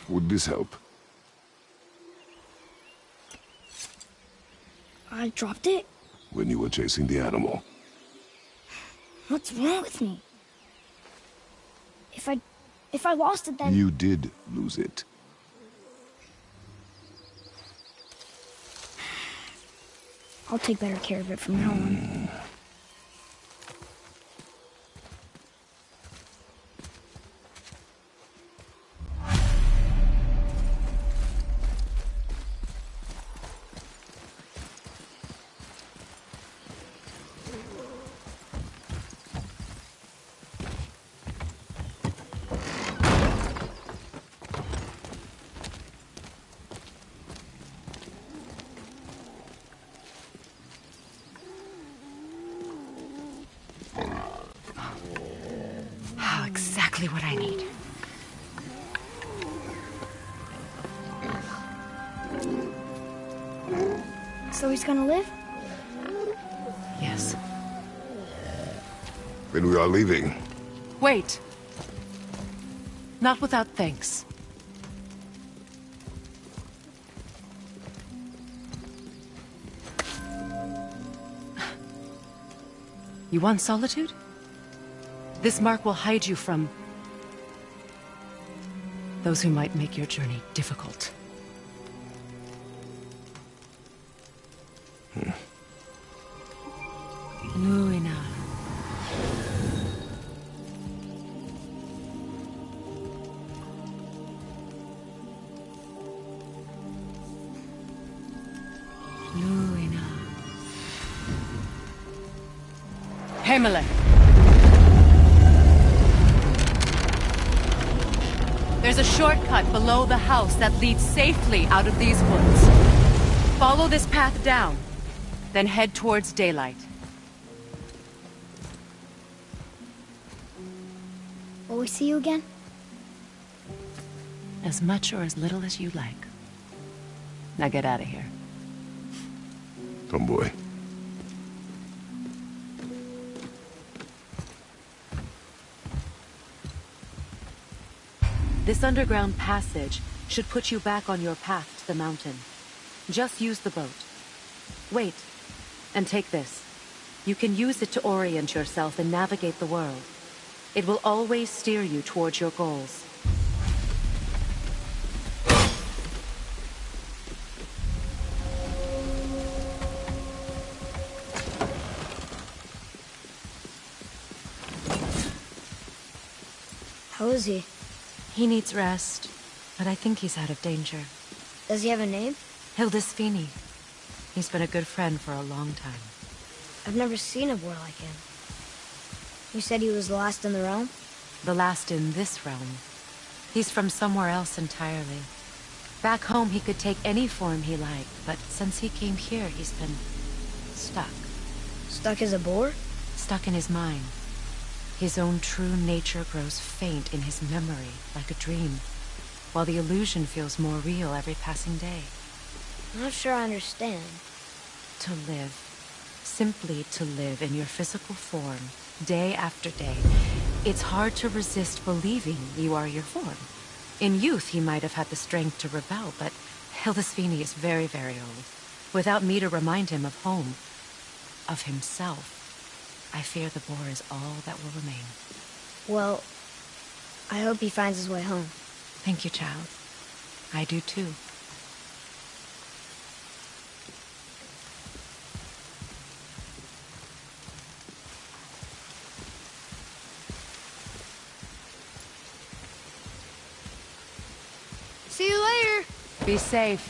Would this help? I dropped it? When you were chasing the animal. What's wrong with me? If I lost it, then... You did lose it. I'll take better care of it from now on. Exactly what I need. So he's gonna live? Yes. Then we are leaving. Wait. Not without thanks. You want solitude? This mark will hide you from those who might make your journey difficult. Luina. Luina. Himalay. There's a shortcut below the house that leads safely out of these woods. Follow this path down, then head towards daylight. Will we see you again? As much or as little as you like. Now get out of here. Tomboy. This underground passage should put you back on your path to the mountain. Just use the boat. Wait, and take this. You can use it to orient yourself and navigate the world. It will always steer you towards your goals. How is he? He needs rest, but I think he's out of danger. Does he have a name? Hildisvini. He's been a good friend for a long time. I've never seen a boy like him. You said he was the last in the realm? The last in this realm. He's from somewhere else entirely. Back home he could take any form he liked, but since he came here he's been stuck. Stuck as a boar? Stuck in his mind. His own true nature grows faint in his memory, like a dream, while the illusion feels more real every passing day. I'm not sure I understand. To live. Simply to live in your physical form, day after day. It's hard to resist believing you are your form. In youth, he might have had the strength to rebel, but Hildisvini is very, very old. Without me to remind him of home, of himself, I fear the boar is all that will remain. Well, I hope he finds his way home. Thank you, child. I do too. See you later! Be safe.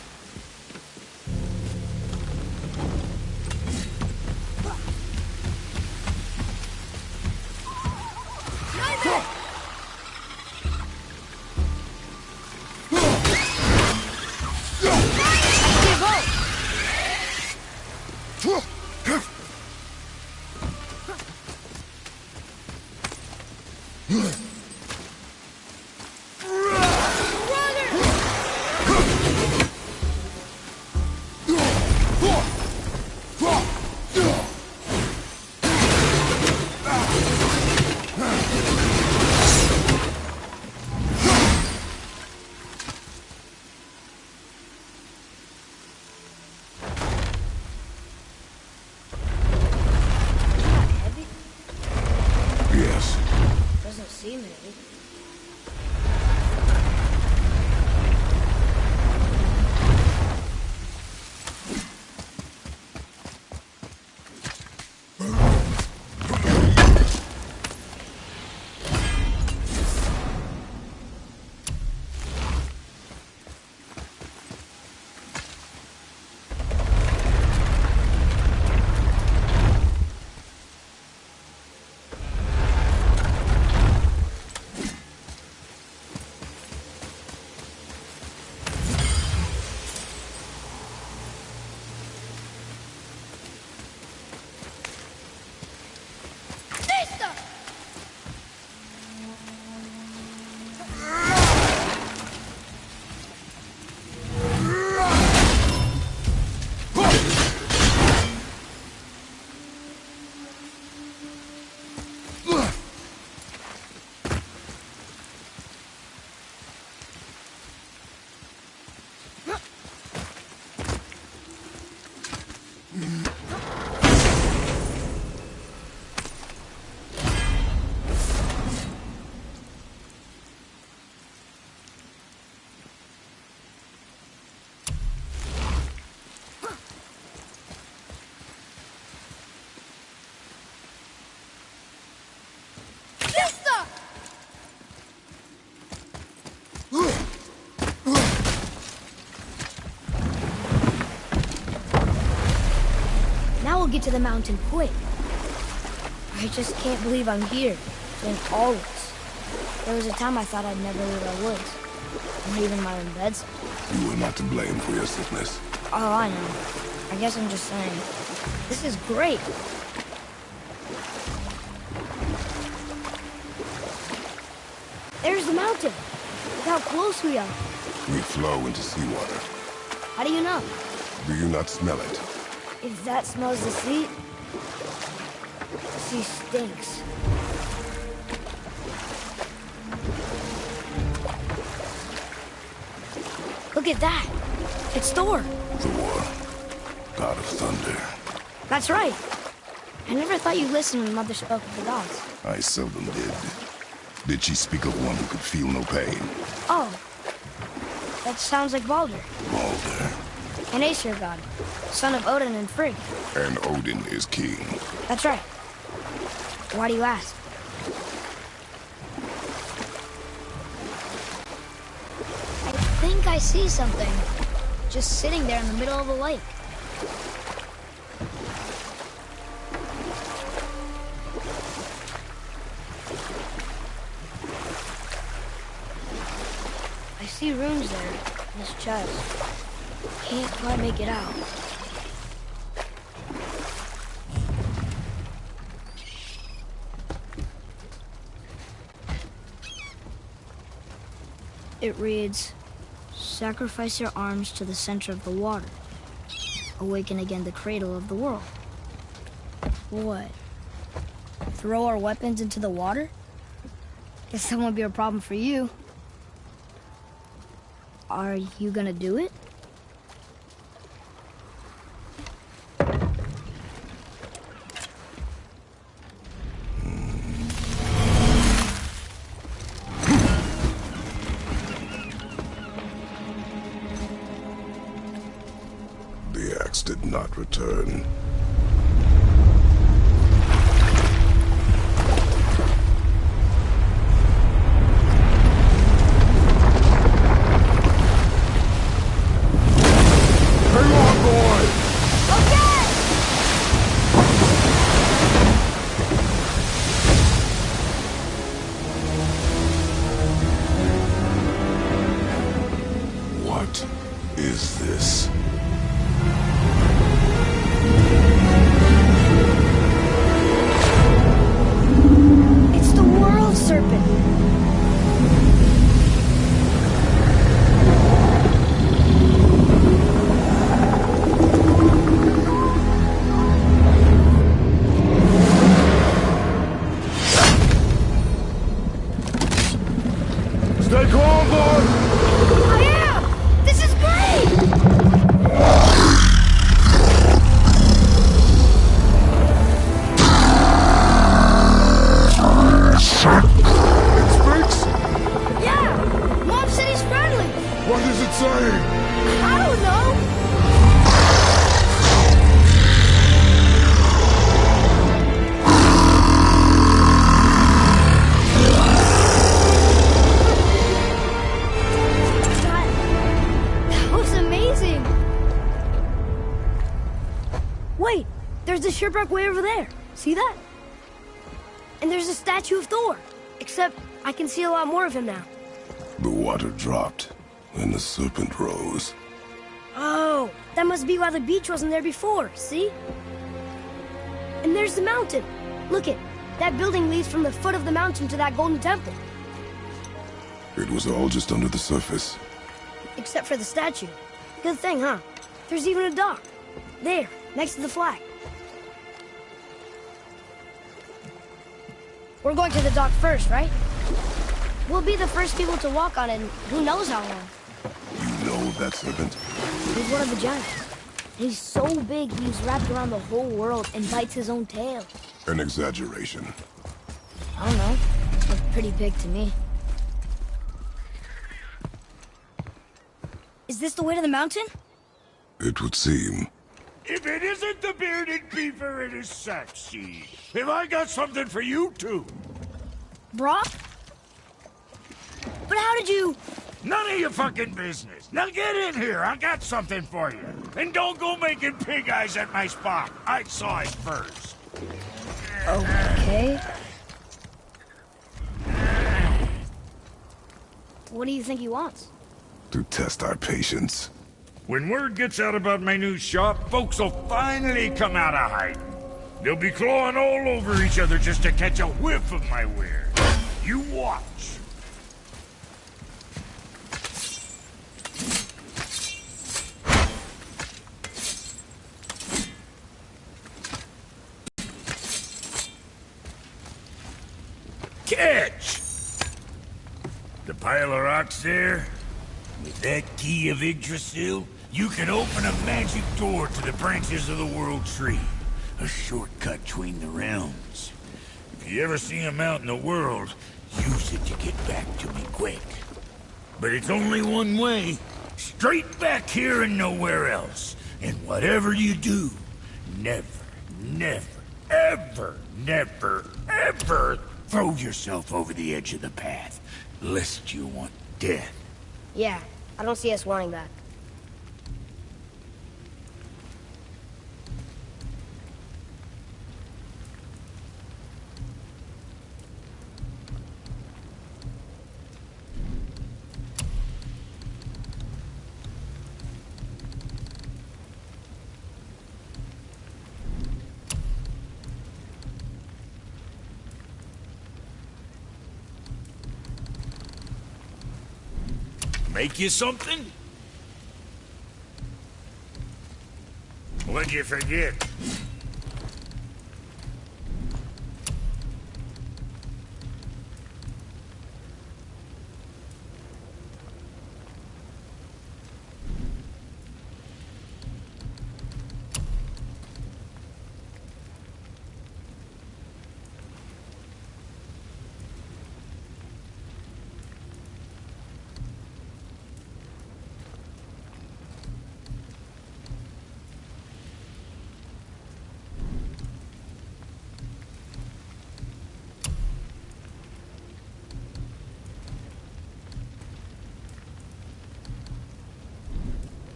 get to the mountain quick. I just can't believe I'm here, doing all this. There was a time I thought I'd never leave our woods, or even my own bed sometimes. You were not to blame for your sickness. Oh, I know. I guess I'm just saying. This is great. There's the mountain. Look how close we are. We flow into seawater. How do you know? Do you not smell it? If that smells the sea, the sea stinks. Look at that. It's Thor. Thor, god of thunder. That's right. I never thought you listened when Mother spoke of the gods. I seldom did. Did she speak of one who could feel no pain? Oh, that sounds like Baldur, Baldur. an Aesir god, son of Odin and Frigg. And Odin is king. That's right. Why do you ask? I think I see something. Just sitting there in the middle of the lake. I see runes there in this chest. Can't quite make it out. It reads, sacrifice your arms to the center of the water. Awaken again the cradle of the world. What? Throw our weapons into the water? Guess that won't be a problem for you. Are you gonna do it? The axe did not return. What is this? It's the world serpent. Stay calm, boy! I am! This is great! It speaks? Yeah! Mom said he's friendly! What is it saying? I don't know! That was amazing! Wait! There's the shipwreck way over there. See that? And there's a statue of Thor. Except I can see a lot more of him now. The water dropped, and the serpent rose. Oh, that must be why the beach wasn't there before, see? And there's the mountain. Look it, that building leads from the foot of the mountain to that golden temple. It was all just under the surface. Except for the statue. Good thing, huh? There's even a dock. There, next to the flag. We're going to the dock first, right? We'll be the first people to walk on it in who knows how long. You know of that serpent? He's one of the giants. He's so big he's wrapped around the whole world and bites his own tail. An exaggeration. I don't know. Looked pretty big to me. Is this the way to the mountain? It would seem. If it isn't the bearded beaver, it is Saxy. Have I got something for you too? Brock? But how did you... None of your fucking business. Now get in here. I got something for you. And don't go making pig eyes at my spot. I saw it first. Okay. What do you think he wants? To test our patience. When word gets out about my new shop, folks will finally come out of hiding. They'll be clawing all over each other just to catch a whiff of my wares. You watch. Catch! The pile of rocks there? With that key of Yggdrasil, you can open a magic door to the branches of the World Tree. A shortcut between the realms. If you ever see him out in the world, use it to get back to me quick. But it's only one way. Straight back here and nowhere else. And whatever you do, never, ever throw yourself over the edge of the path, lest you want death. Yeah, I don't see us wanting that. Make you something? What'd you forget?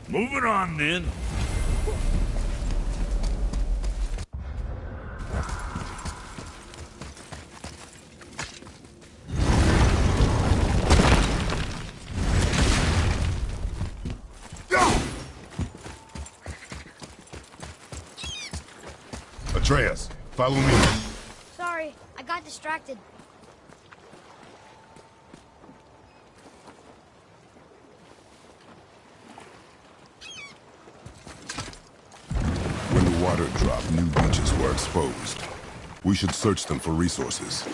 Moving on, then. Atreus, follow me. Sorry, I got distracted. When the water dropped, new beaches were exposed. We should search them for resources.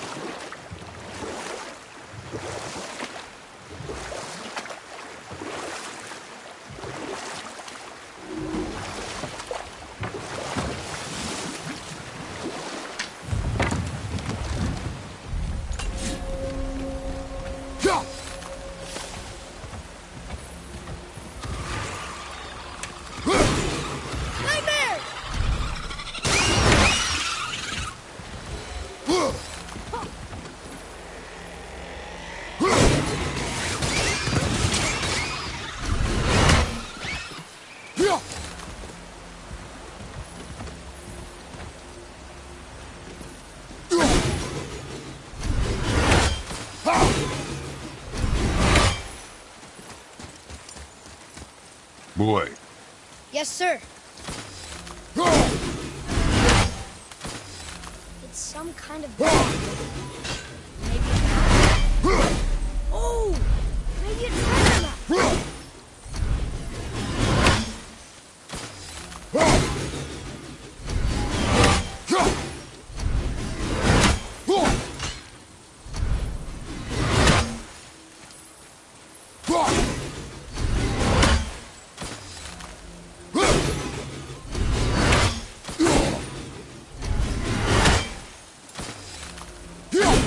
Boy. Yes, sir. It's some kind of... Maybe a... Oh! Maybe a treasure map! Yeah!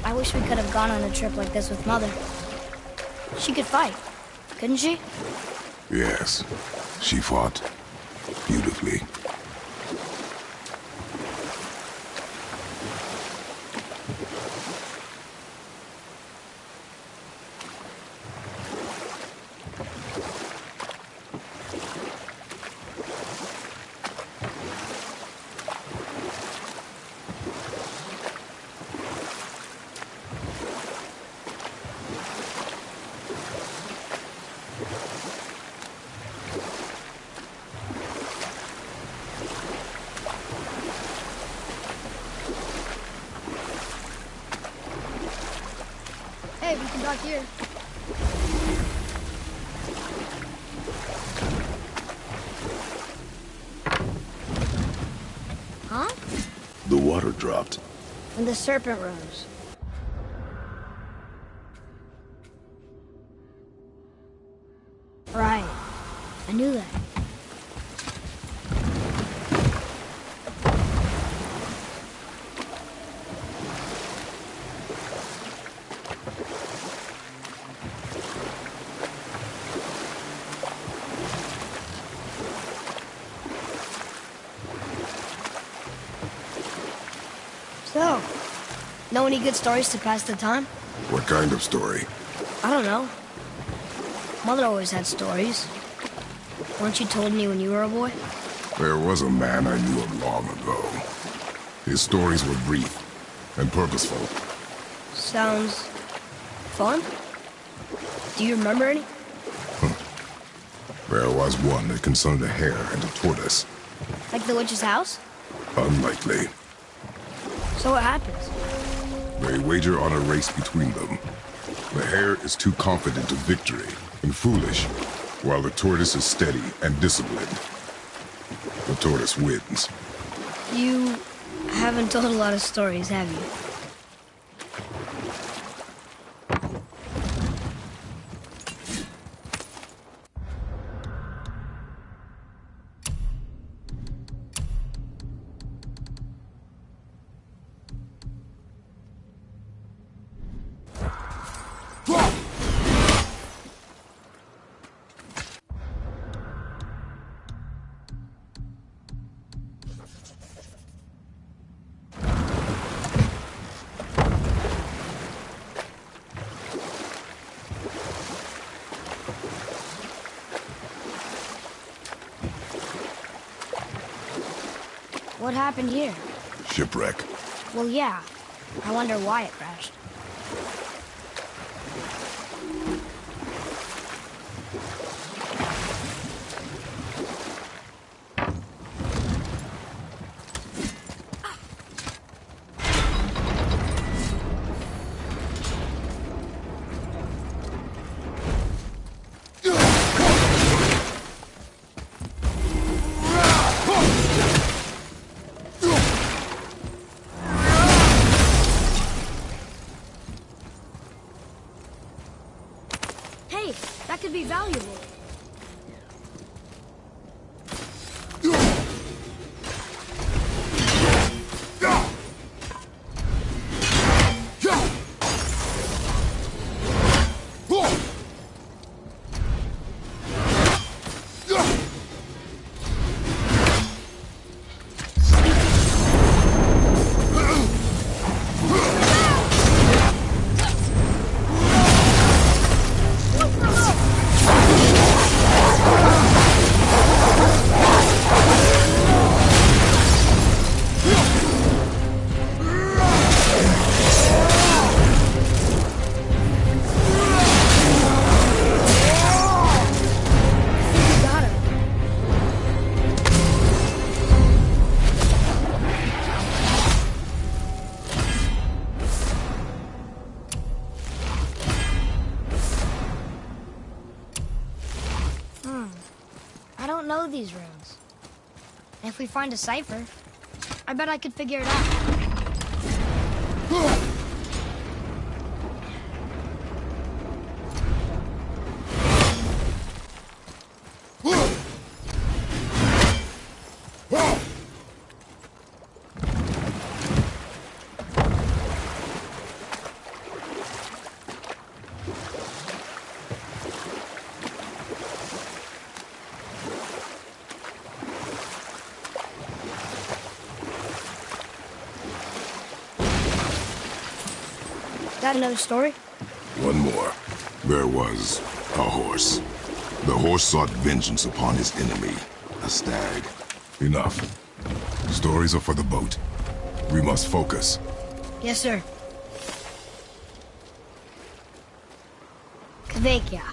I wish we could have gone on a trip like this with Mother. She could fight, couldn't she? Yes, she fought beautifully. Hey, we can talk here. Huh? The water dropped. And the serpent rose. Right. I knew that. So, know any good stories to pass the time? What kind of story? I don't know. Mother always had stories. Weren't you told me when you were a boy? There was a man I knew of long ago. His stories were brief and purposeful. Sounds fun. Do you remember any? There was one that concerned a hare and a tortoise. Like the witch's house? Unlikely. So what happens? They wager on a race between them. The hare is too confident of victory and foolish, while the tortoise is steady and disciplined. The tortoise wins. You haven't told a lot of stories, have you? What happened here? Shipwreck. Well, yeah. I wonder why it crashed. Hey, that could be valuable. know these runes. And if we find a cipher, I bet I could figure it out. Got another story? One more. There was a horse. The horse sought vengeance upon his enemy, a stag. Enough. Stories are for the boat. We must focus. Yes, sir. Kvekia.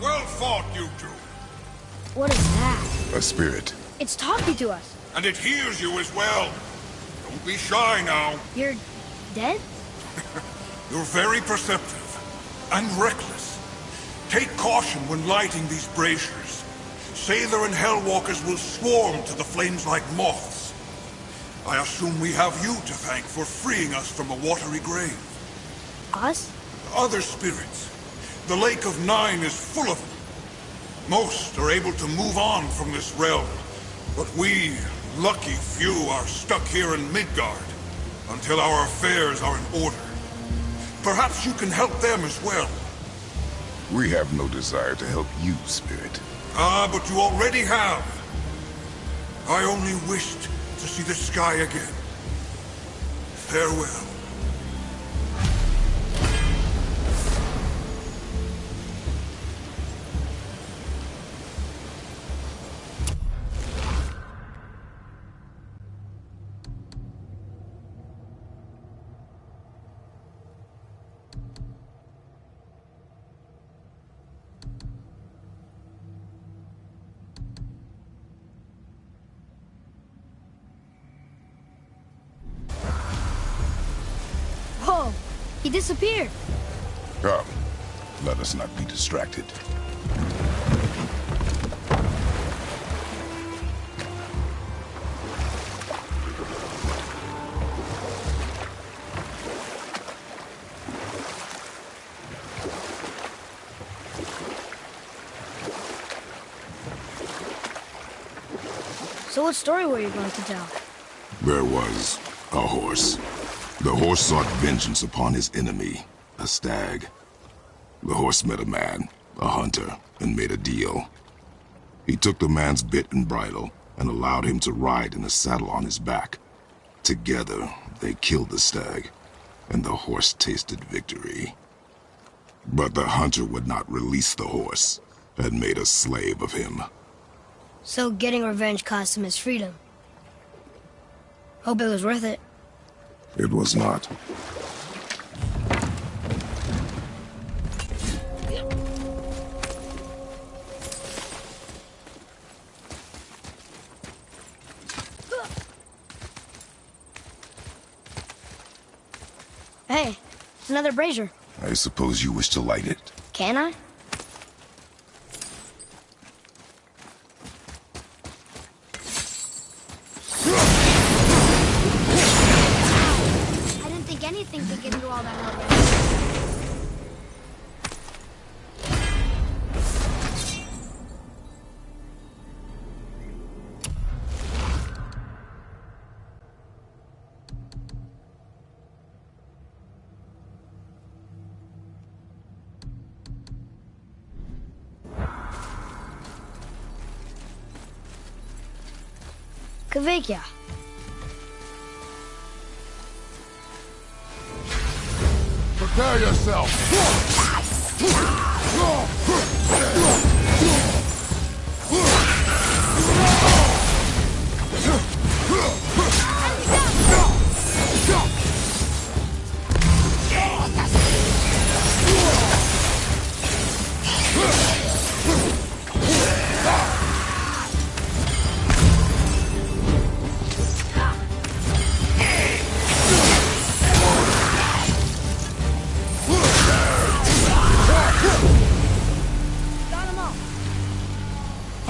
Well fought, you two. What is that? A spirit. It's talking to us. And it hears you as well. Don't be shy now. You're dead? You're very perceptive and reckless. Take caution when lighting these braziers. Sailor and Hellwalkers will swarm to the flames like moths. I assume we have you to thank for freeing us from a watery grave. Us? Other spirits. The Lake of Nine is full of them. Most are able to move on from this realm, but we, lucky few, are stuck here in Midgard until our affairs are in order. Perhaps you can help them as well. We have no desire to help you, spirit. Ah, but you already have. I only wished to see the sky again. Farewell. Whoa! He disappeared. Come, let us not be distracted. So what story were you going to tell? There was a horse. The horse sought vengeance upon his enemy, a stag. The horse met a man, a hunter, and made a deal. He took the man's bit and bridle and allowed him to ride in a saddle on his back. Together, they killed the stag, and the horse tasted victory. But the hunter would not release the horse and made a slave of him. So getting revenge cost him his freedom. Hope it was worth it. It was not. another brazier. I suppose you wish to light it. Can I? I didn't think anything could get through all that hell. Kveikja. Prepare yourself!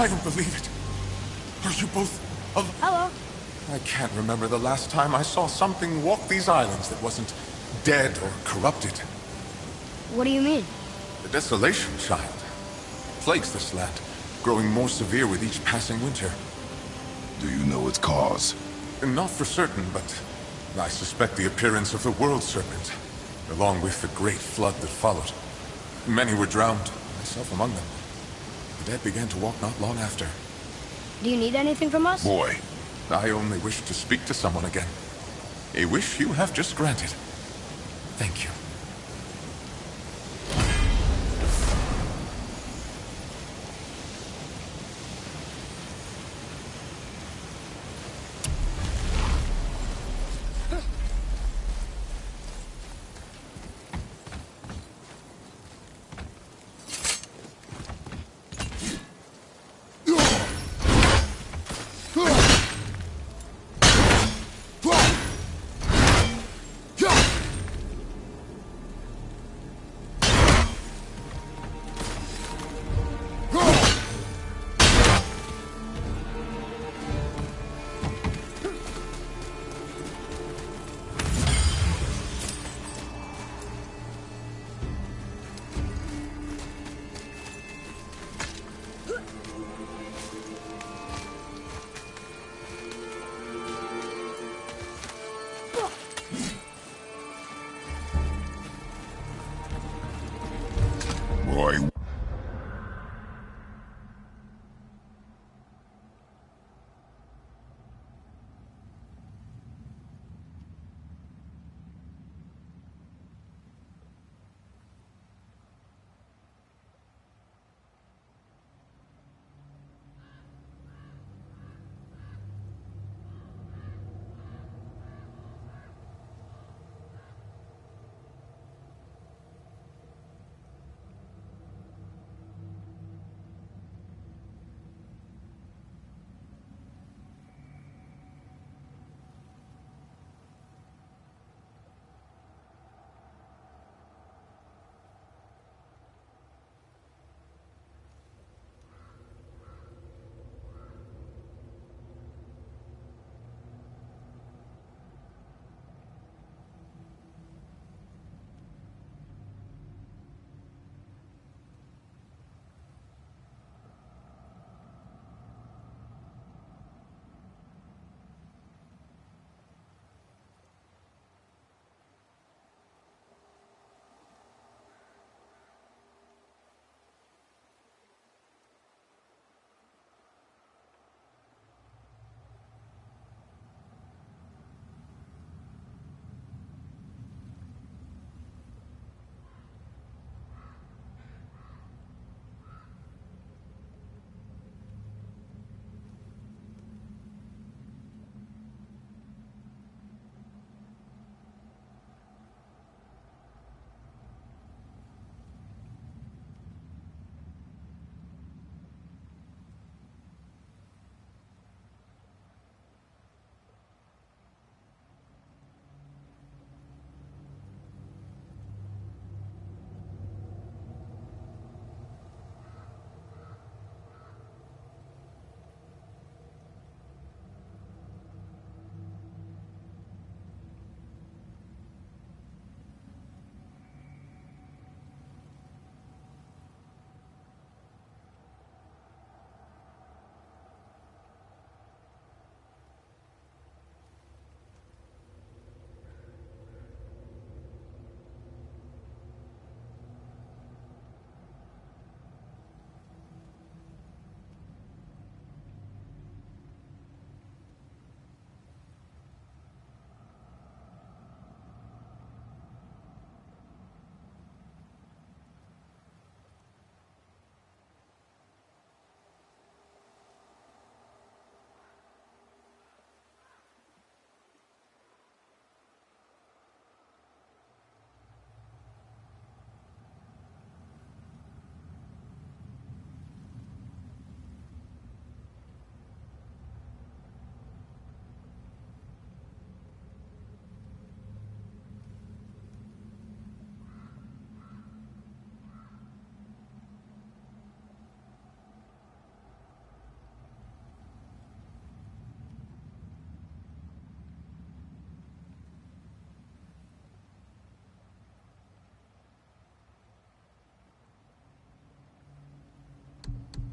I don't believe it. Are you both alive? Hello. I can't remember the last time I saw something walk these islands that wasn't dead or corrupted. What do you mean? The desolation, child, plagues this land, growing more severe with each passing winter. Do you know its cause? Not for certain, but I suspect the appearance of the World Serpent, along with the great flood that followed. Many were drowned, myself among them. The dead began to walk not long after. Do you need anything from us? Boy, I only wish to speak to someone again. A wish you have just granted. Thank you.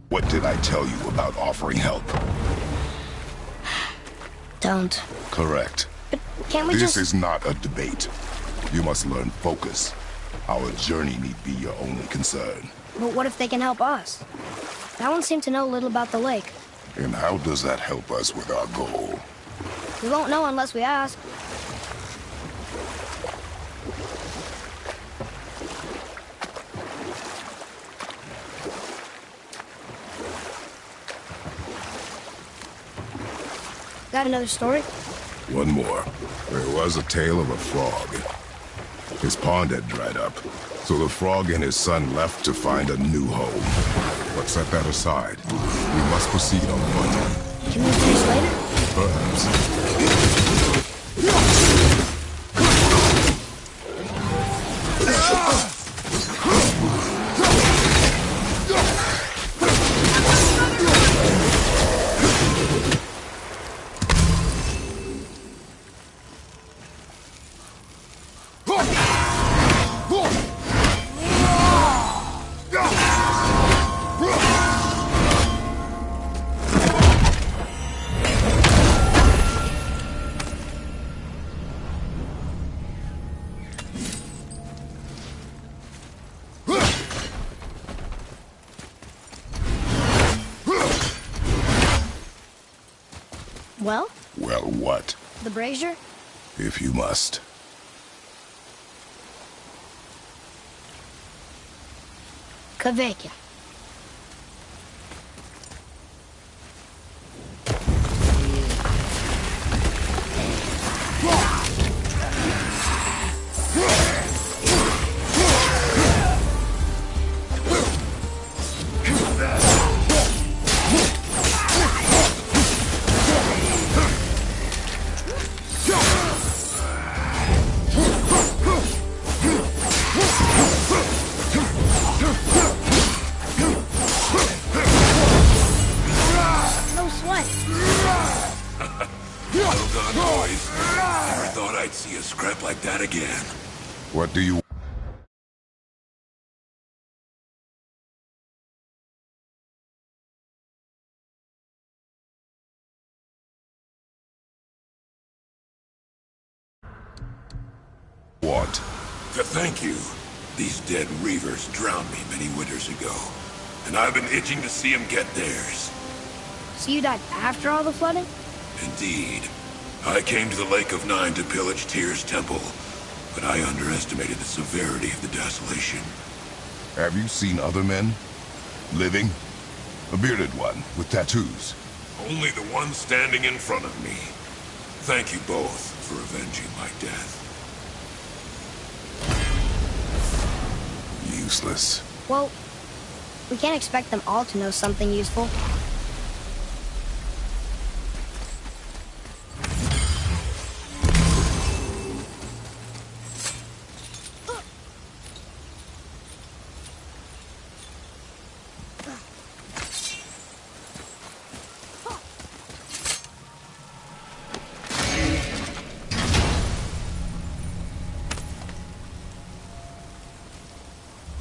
What did I tell you about offering help? Don't. Correct. But can't we This just... is not a debate. You must learn focus. Our journey need be your only concern. But what if they can help us? That one seemed to know little about the lake. And how does that help us with our goal? We won't know unless we ask. Got another story? One more. There was a tale of a frog. His pond had dried up, so the frog and his son left to find a new home. But set that aside. We must proceed on foot. Can we finish later? Perhaps. Well? Well, what? The brazier? If you must. Kveikja. No sweat. Well done, boys. Never thought I'd see a scrap like that again. What do you... want? To thank you. These dead reavers drowned me many winters ago, and I've been itching to see them get theirs. So you died after all the flooding? Indeed. I came to the Lake of Nine to pillage Tyr's temple, but I underestimated the severity of the desolation. Have you seen other men? Living? A bearded one with tattoos. Only the one standing in front of me. Thank you both for avenging my death. Useless. Well, we can't expect them all to know something useful.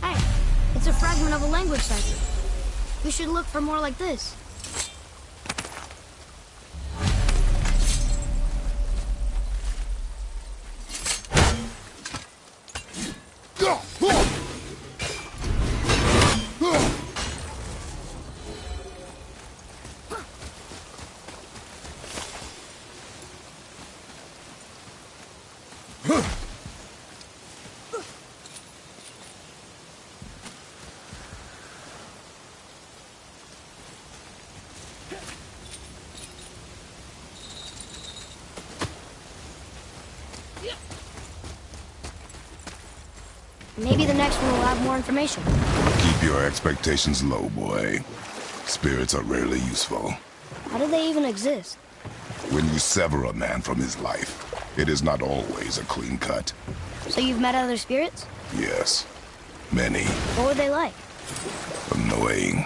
Hey, it's a fragment of a language cipher. We should look for more like this. Maybe the next one will have more information. Keep your expectations low, boy. Spirits are rarely useful. How do they even exist? When you sever a man from his life, it is not always a clean cut. So you've met other spirits? Yes. Many. What were they like? Annoying.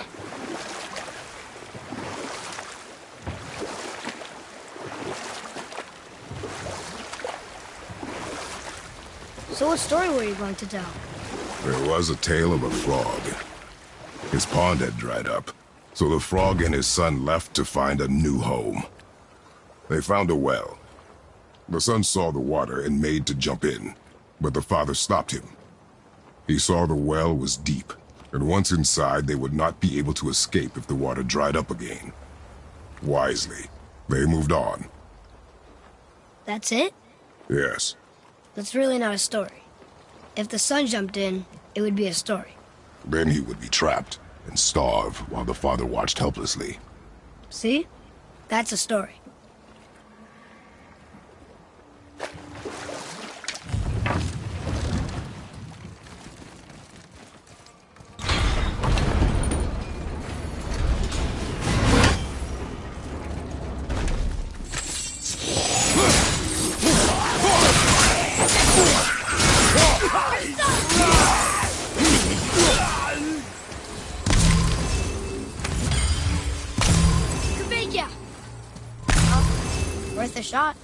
So what story were you going to tell? There was a tale of a frog. His pond had dried up, So the frog and his son left to find a new home. They found a well. The son saw the water and made to jump in, but the father stopped him. He saw the well was deep, and once inside they would not be able to escape if the water dried up again. Wisely, they moved on. That's it? Yes. That's really not a story. If the son jumped in, it would be a story. Then he would be trapped and starve while the father watched helplessly. See? That's a story. Worth a shot.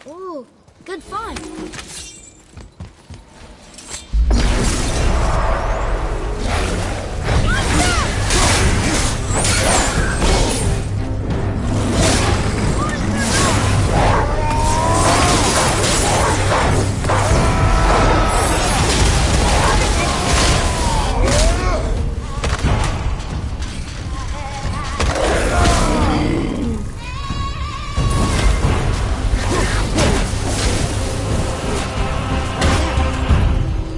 Ooh, good find.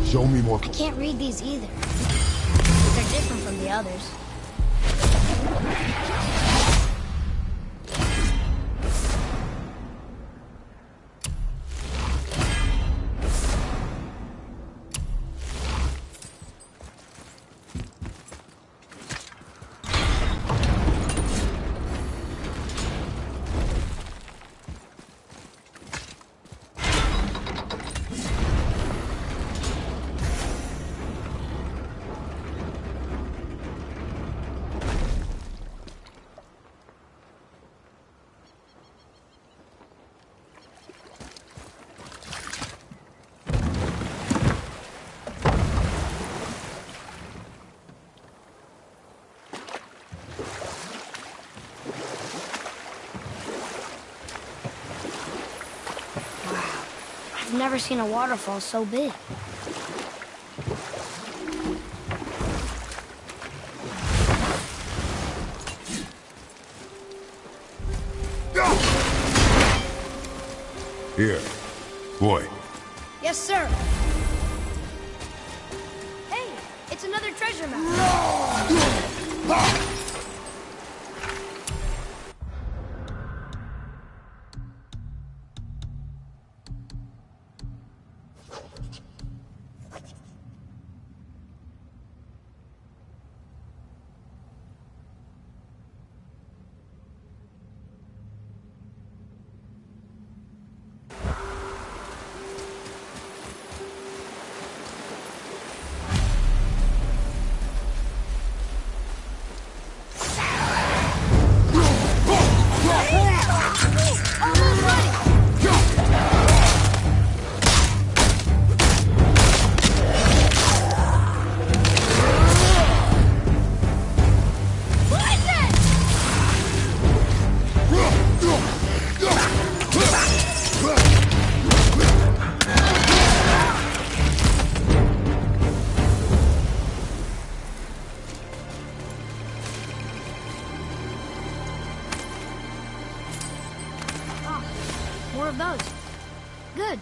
Show me more. I can't read these either. They're different from the others. I've never seen a waterfall so big. Here. Boy. Yes, sir. Hey, it's another treasure map. More of those. Good.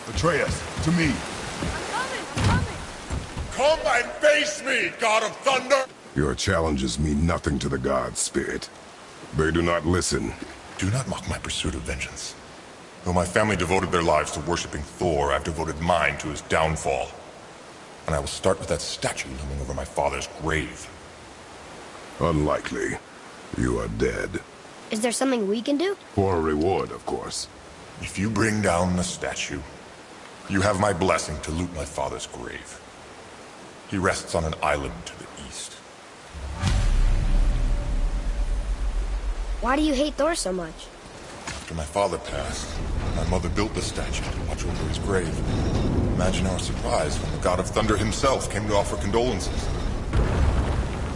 Atreus, to me. I'm coming! Come and face me, God of Thunder! Your challenges mean nothing to the gods, Spirit. They do not listen. Do not mock my pursuit of vengeance. Though my family devoted their lives to worshipping Thor, I've devoted mine to his downfall. And I will start with that statue looming over my father's grave. Unlikely. You are dead. Is there something we can do? For a reward, of course. If you bring down the statue, you have my blessing to loot my father's grave. He rests on an island to the east. Why do you hate Thor so much? After my father passed, my mother built the statue to watch over his grave. Imagine our surprise when the God of Thunder himself came to offer condolences.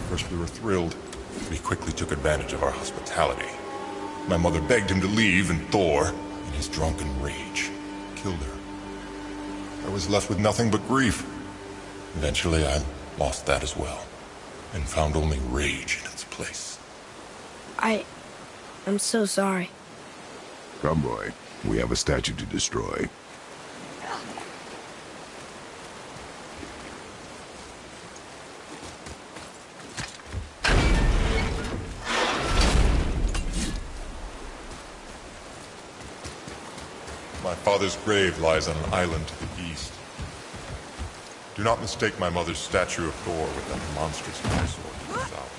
First we were thrilled, but he quickly took advantage of our hospitality. My mother begged him to leave, and Thor, in his drunken rage, killed her. I was left with nothing but grief. Eventually I lost that as well, and found only rage in its place. I'm so sorry. Come, boy. We have a statue to destroy. My father's grave lies on an island to the east. Do not mistake my mother's statue of Thor with that monstrous dinosaur to the south.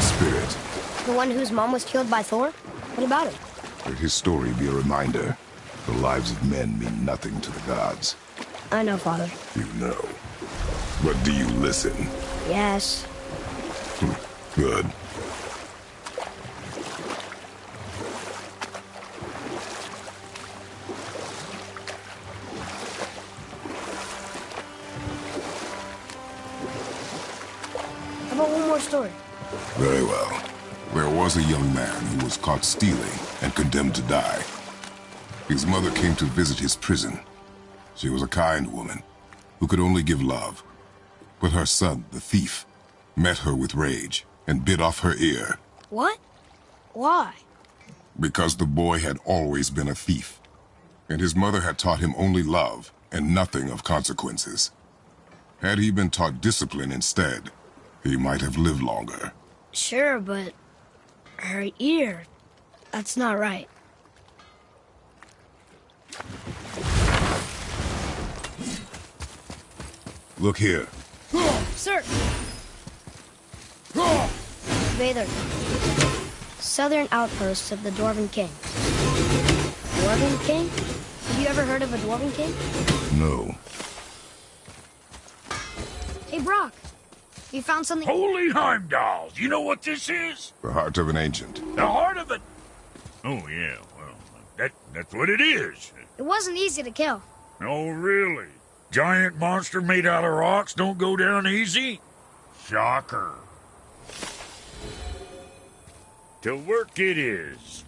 Spirit. The one whose mom was killed by Thor? What about him? Let his story be a reminder. The lives of men mean nothing to the gods. I know, Father. You know. But do you listen? Yes. Good. How about one more story? Very well. There was a young man who was caught stealing and condemned to die. His mother came to visit his prison. She was a kind woman who could only give love. But her son, the thief, met her with rage and bit off her ear. What? Why? Because the boy had always been a thief, and his mother had taught him only love and nothing of consequences. Had he been taught discipline instead, he might have lived longer. Sure, but her ear, that's not right. Look here. Sir! Vader. Southern outposts of the Dwarven King. Dwarven King? Have you ever heard of a Dwarven King? No. Hey, Brock. You found something? Holy Heimdall! You know what this is? The heart of an ancient. The heart of it. Oh, yeah, well, that's what it is. It wasn't easy to kill. Oh, really? Giant monster made out of rocks don't go down easy? Shocker. To work it is.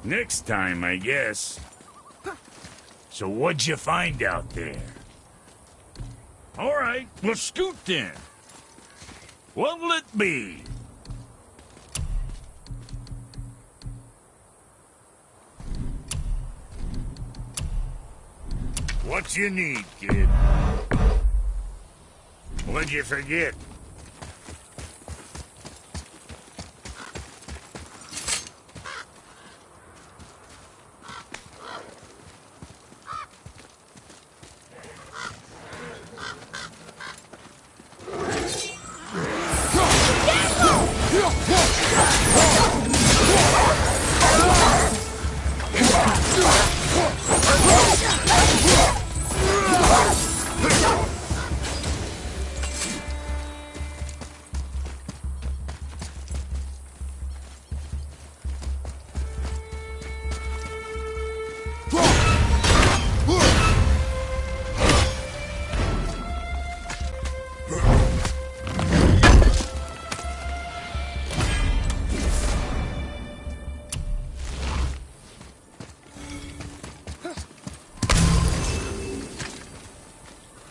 Next time, I guess. So what'd you find out there? All right, well, scoot then. What'll it be? What you need, kid? What'd you forget?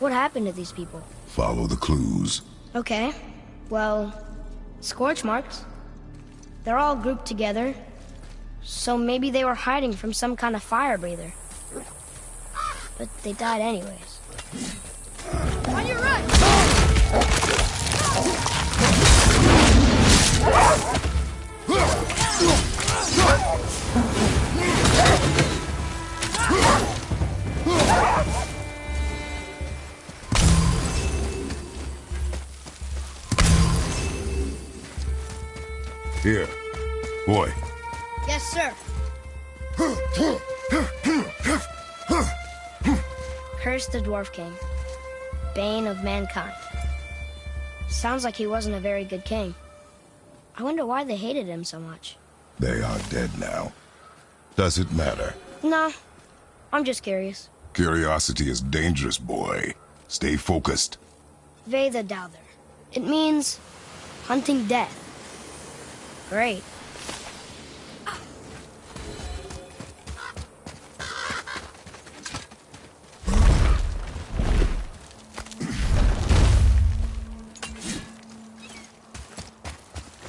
What happened to these people? Follow the clues. Okay. Well, scorch marks. They're all grouped together. So maybe they were hiding from some kind of fire breather. But they died anyways. On your right! Here. Boy. Yes, sir. Curse the Dwarf King. Bane of mankind. Sounds like he wasn't a very good king. I wonder why they hated him so much. They are dead now. Does it matter? No, I'm just curious. Curiosity is dangerous, boy. Stay focused. Ve the Douther. It means hunting death. Great.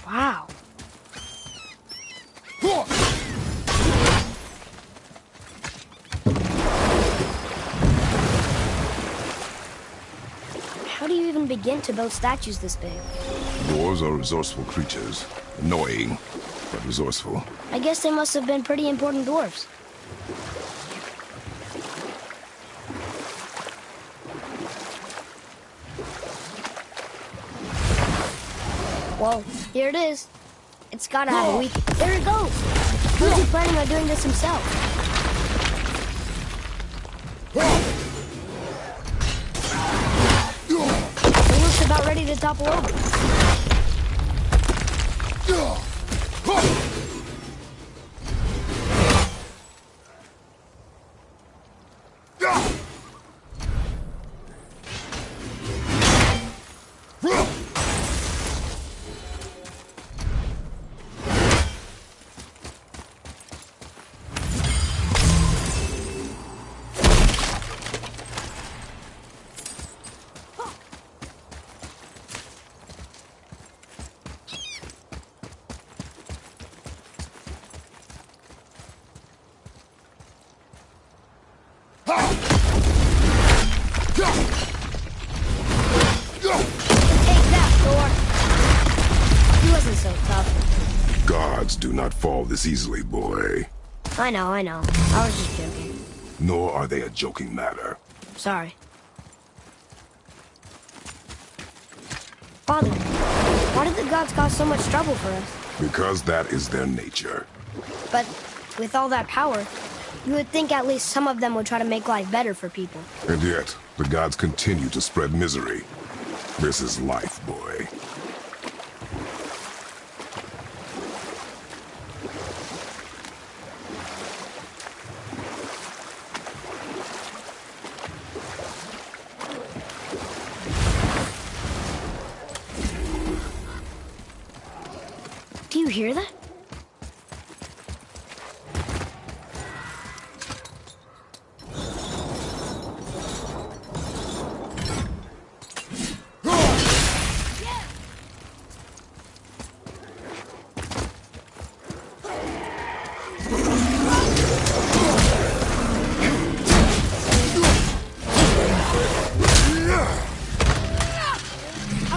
Wow. How do you even begin to build statues this big? Dwarves are resourceful creatures. Annoying, but resourceful. I guess they must have been pretty important dwarves. Well, here it is. It's gotta have a week. There it goes! How's he planning on doing this himself? It looks about ready to topple over. Do not fall this easily, boy. I know. I was just joking. Nor are they a joking matter. Sorry. Father, why did the gods cause so much trouble for us? Because that is their nature. But with all that power, you would think at least some of them would try to make life better for people. And yet, the gods continue to spread misery. This is life, boy. Do you hear that?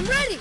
Ready!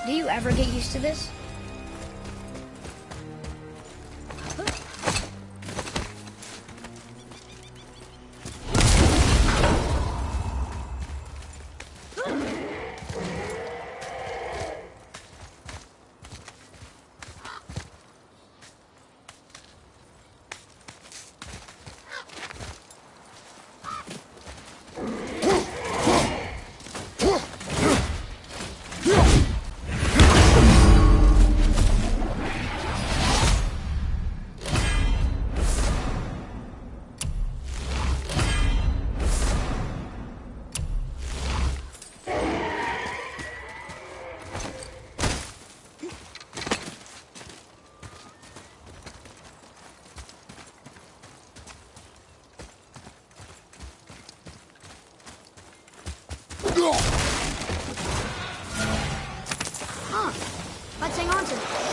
Do you ever get used to this? Let's hang on to it.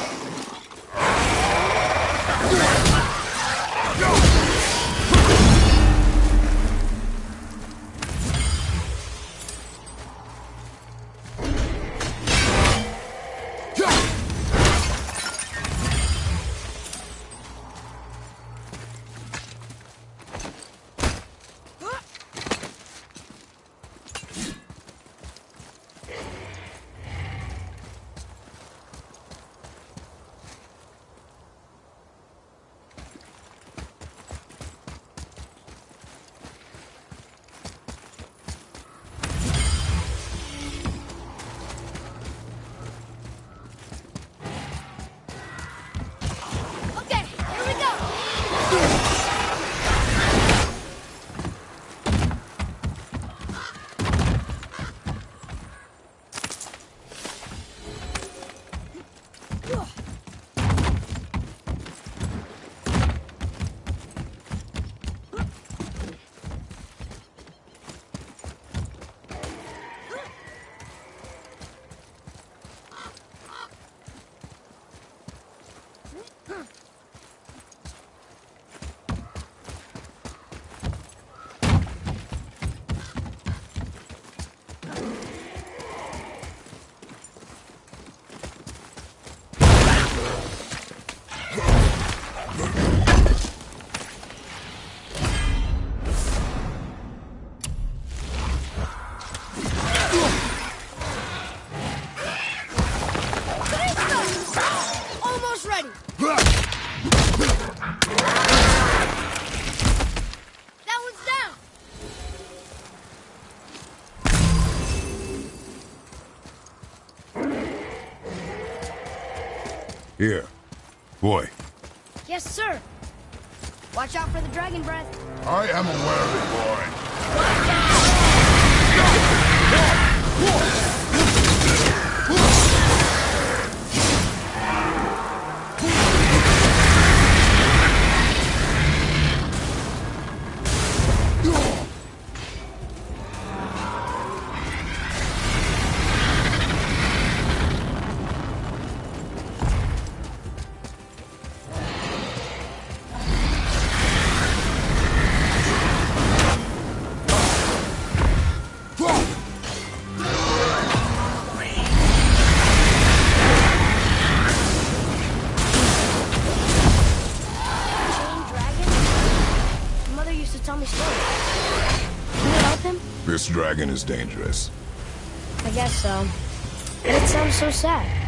Here. Boy. Yes, sir. Watch out for the dragon breath. I am aware of it, Tell me stories. Can you help him? This dragon is dangerous. I guess so. But it sounds so sad.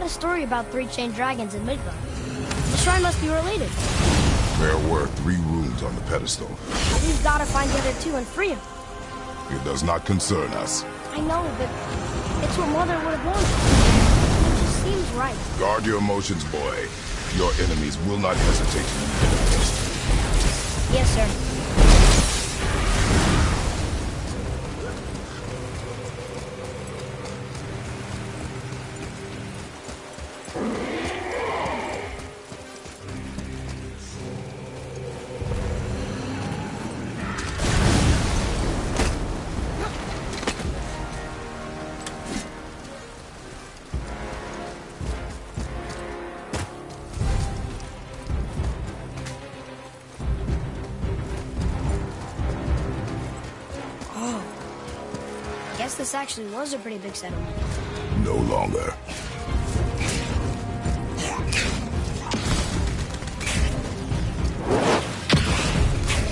read a story about 3 chained dragons in Midgard. The shrine must be related. There were 3 runes on the pedestal. We've got to find the other 2 and free them. It does not concern us. I know, but it's what Mother would have wanted. It just seems right. Guard your emotions, boy. Your enemies will not hesitate to use them against you. Yes, sir. Guess this actually was a pretty big settlement. No longer.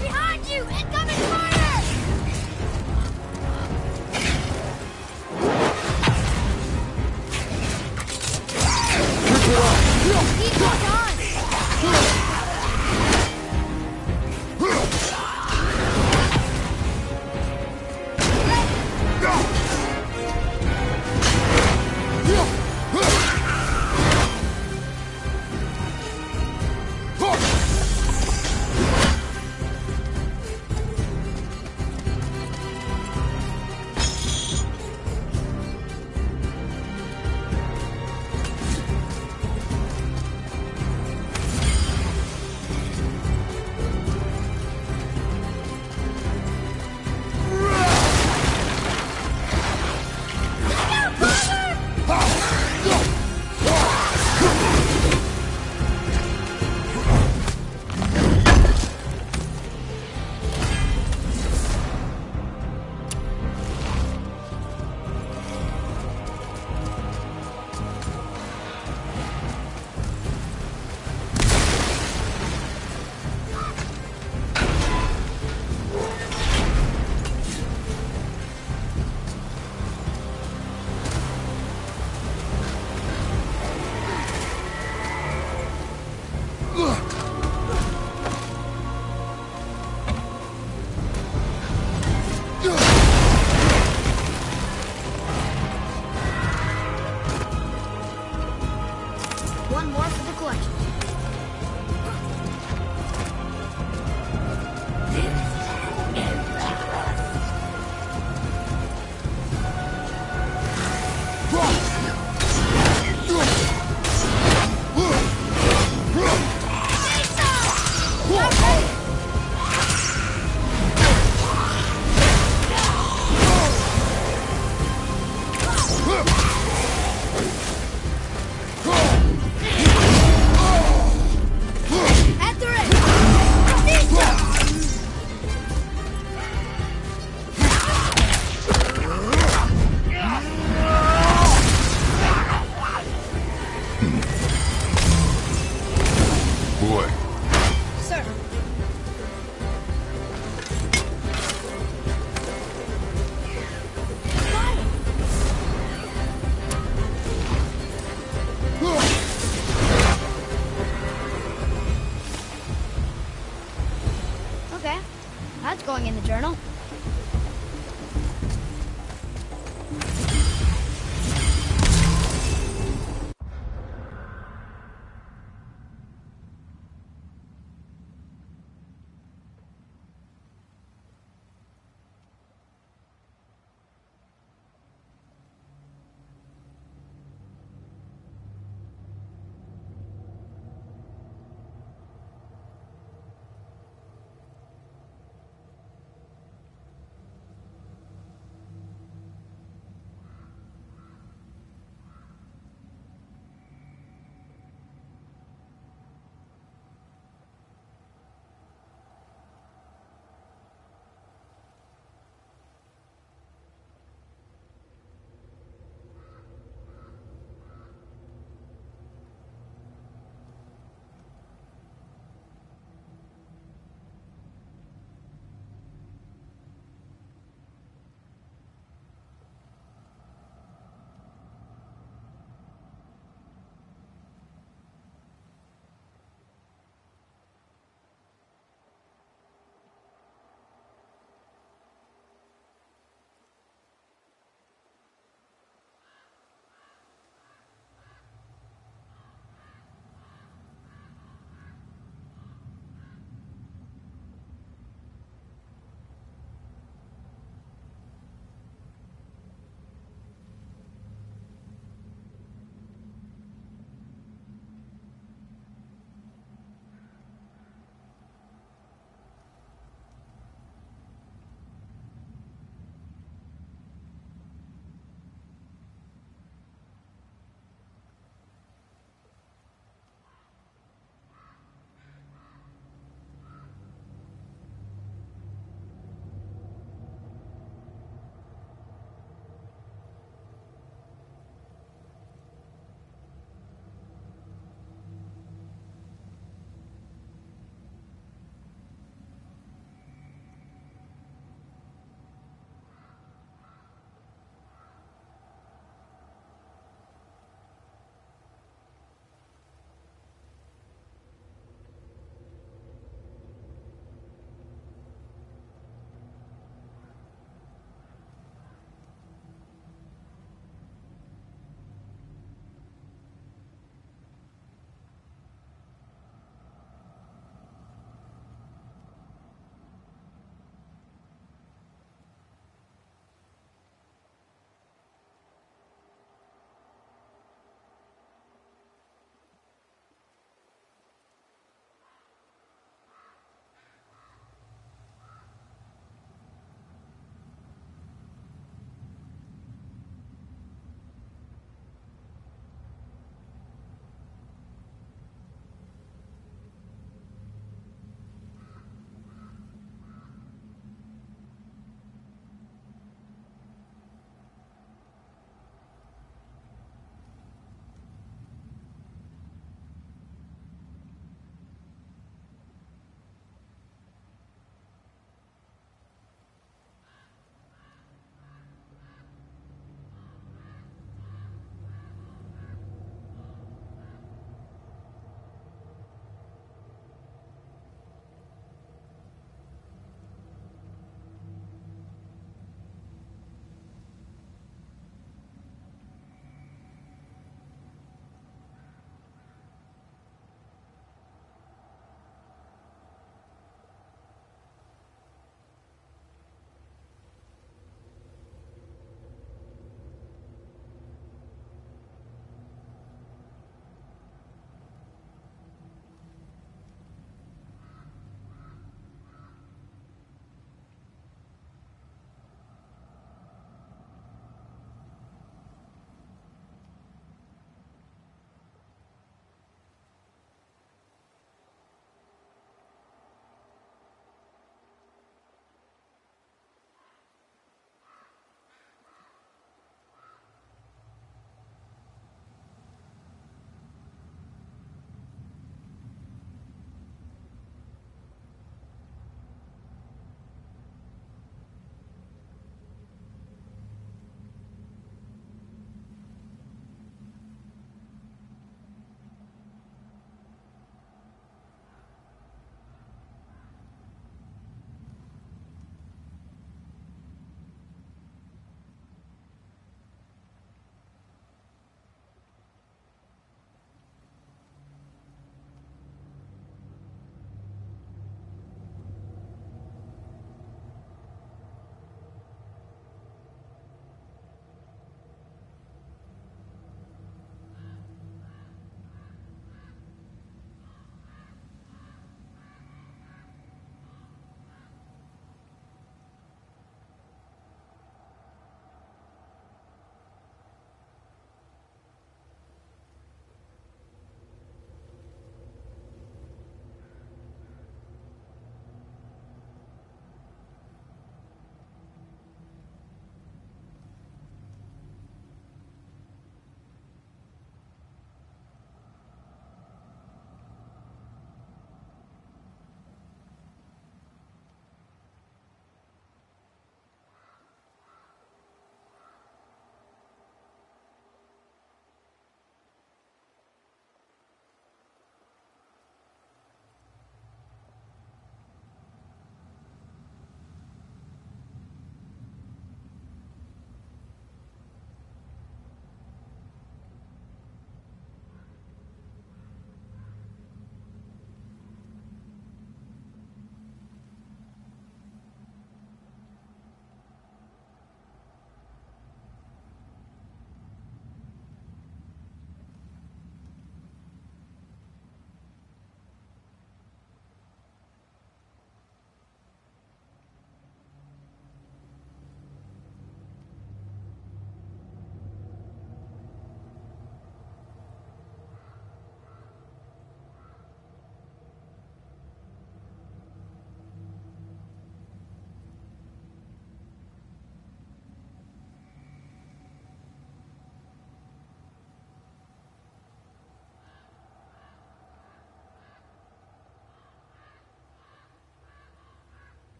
Behind you! Incoming fire! Keep on! One more for the collection.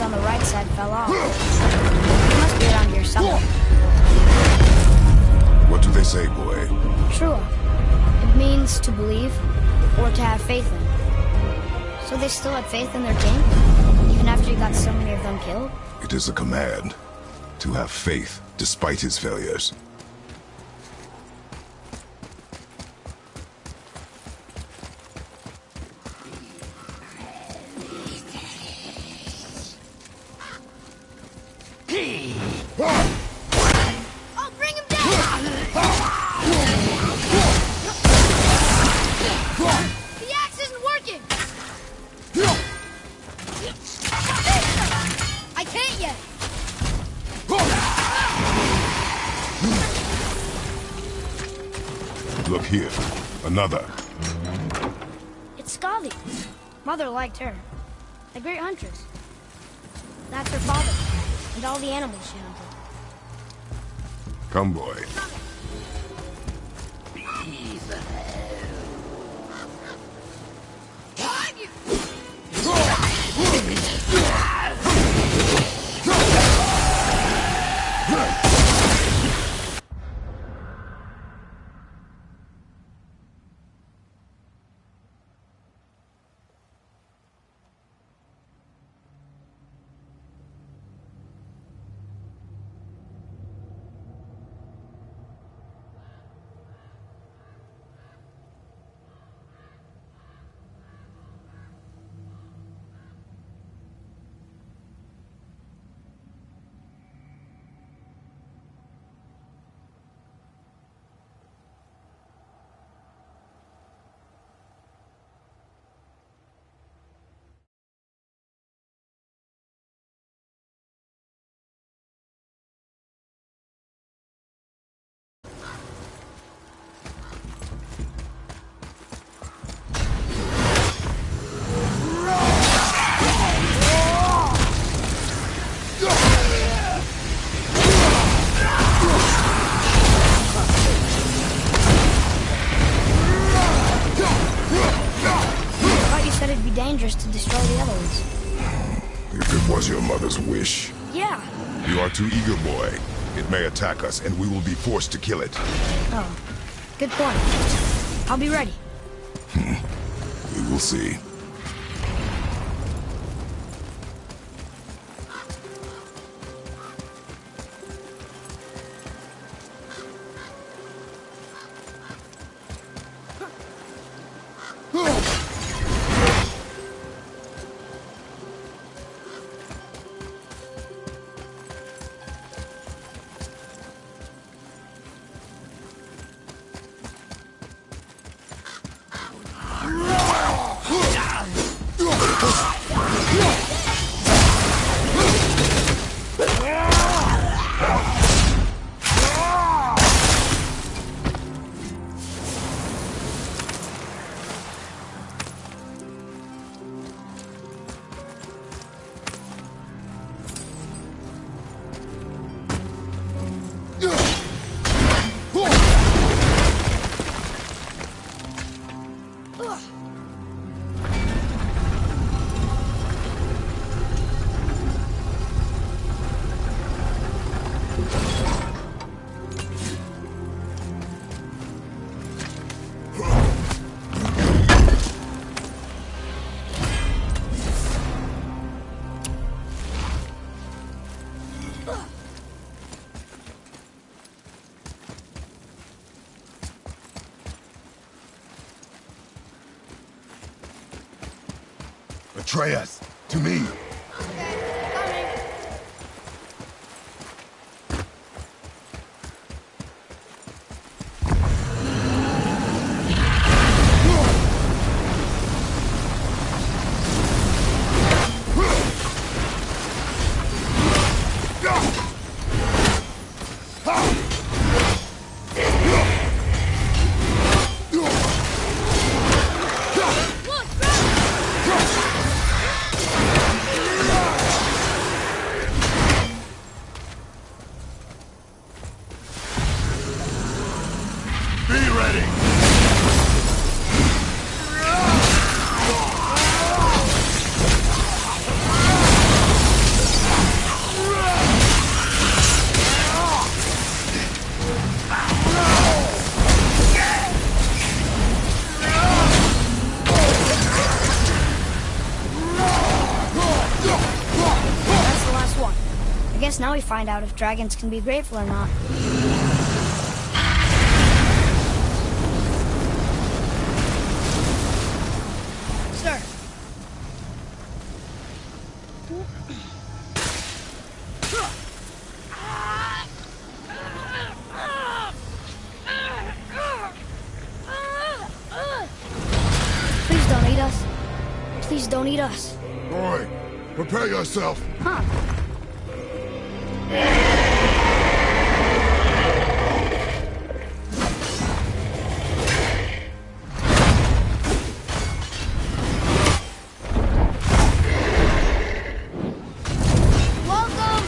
on the right side fell off. It must be around here somewhere. What do they say, boy? Trua. It means to believe, or to have faith in. So they still had faith in their king? Even after he got so many of them killed? It is a command. To have faith, despite his failures. I'll bring him down! The axe isn't working! I can't yet! Look here. Another. It's Skadi. Mother liked her. A great huntress. That's her father, and all the animals she hunted. Come, boy. Dangerous to destroy the other ones. If it was your mother's wish. Yeah. You are too eager, boy. It may attack us, and we will be forced to kill it. Oh, good point. I'll be ready. We will see. Atreus, to me. guess now we find out if dragons can be grateful or not. Sir. Please don't eat us. Please don't eat us. Boy, prepare yourself. Huh. Welcome!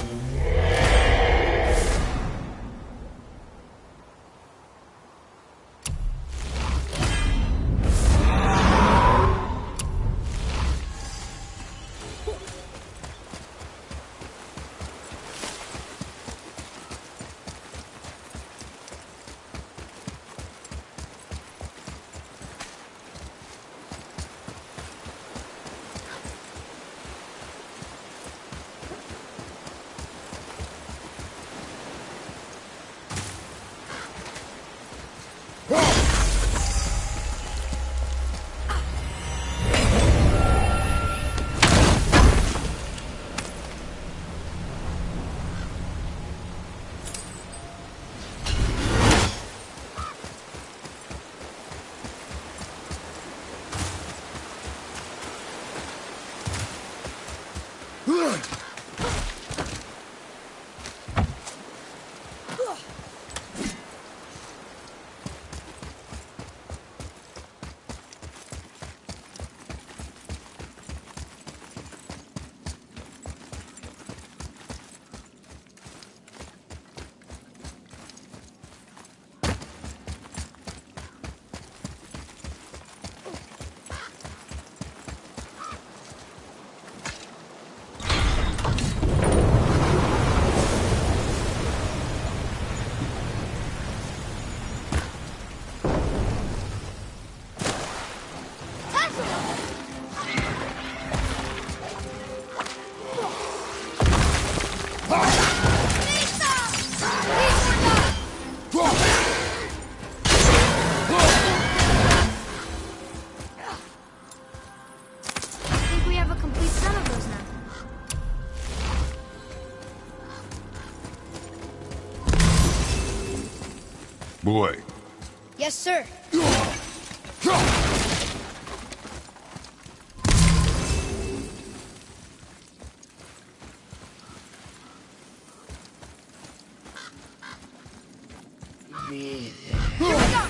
Boy. Yes, sir. Here we go.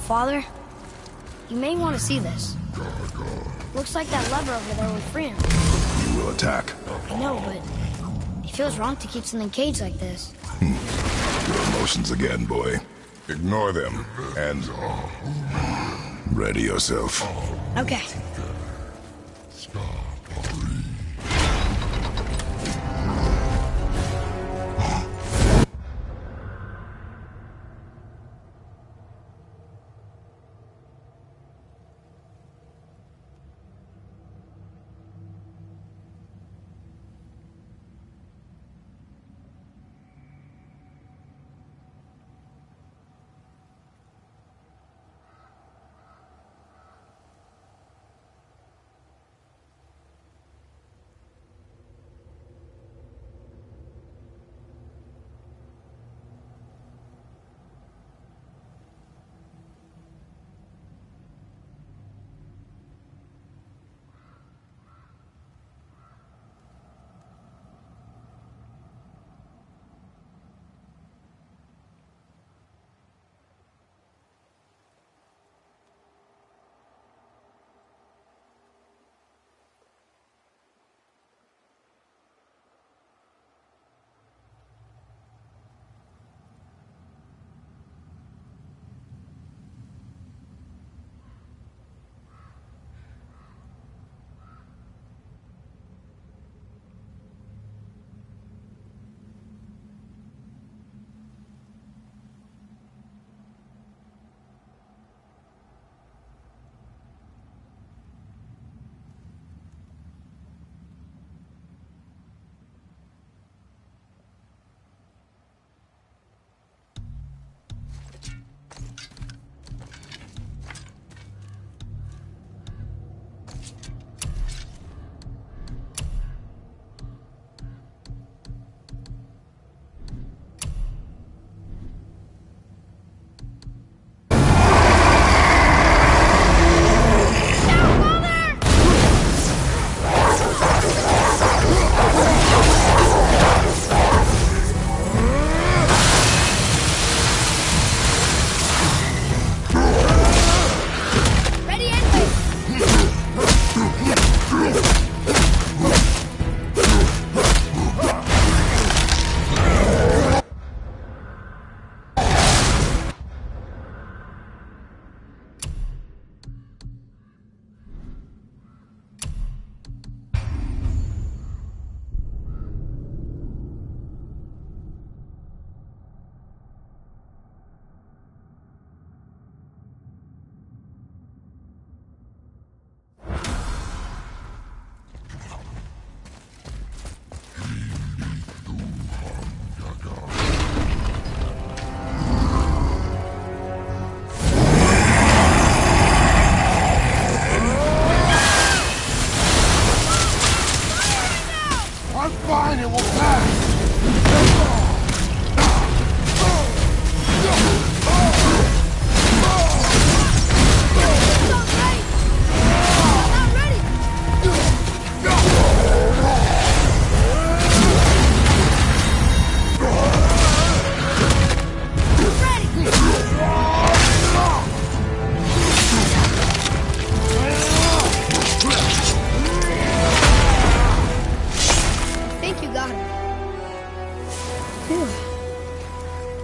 Father, you may want to see this. Looks like that lever over there will free him. You will attack. I know, but it feels wrong to keep something caged like this. Your emotions again, boy. Ignore them, and ready yourself. Okay.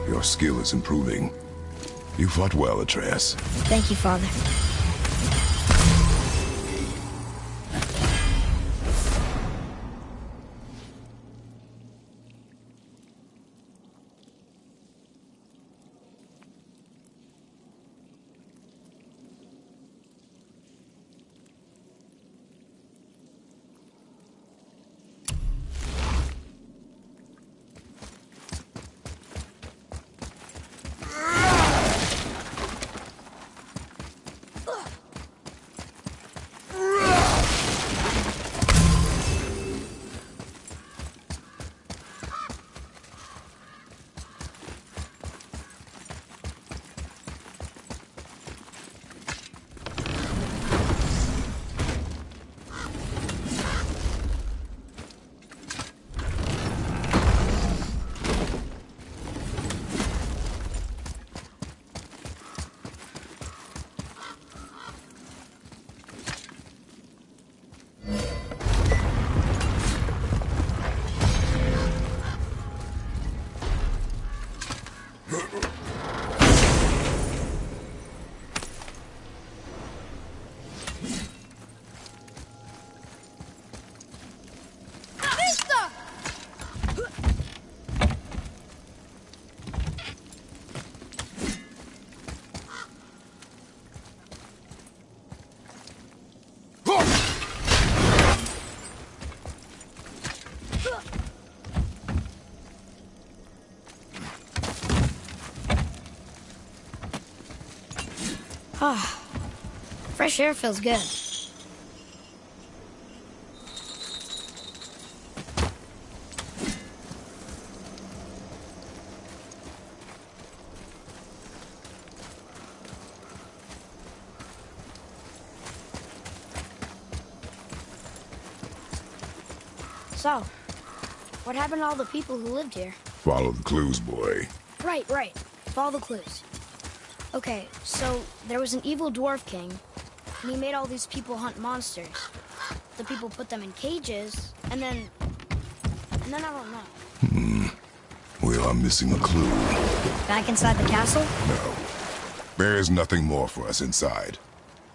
Your skill is improving. You fought well, Atreus. Thank you, Father. Ah, fresh air feels good. So, what happened to all the people who lived here? Follow the clues, boy. Right. Follow the clues. Okay, so there was an evil dwarf king, and he made all these people hunt monsters. The people put them in cages, and then I don't know. We are missing a clue. Back inside the castle? No. There is nothing more for us inside.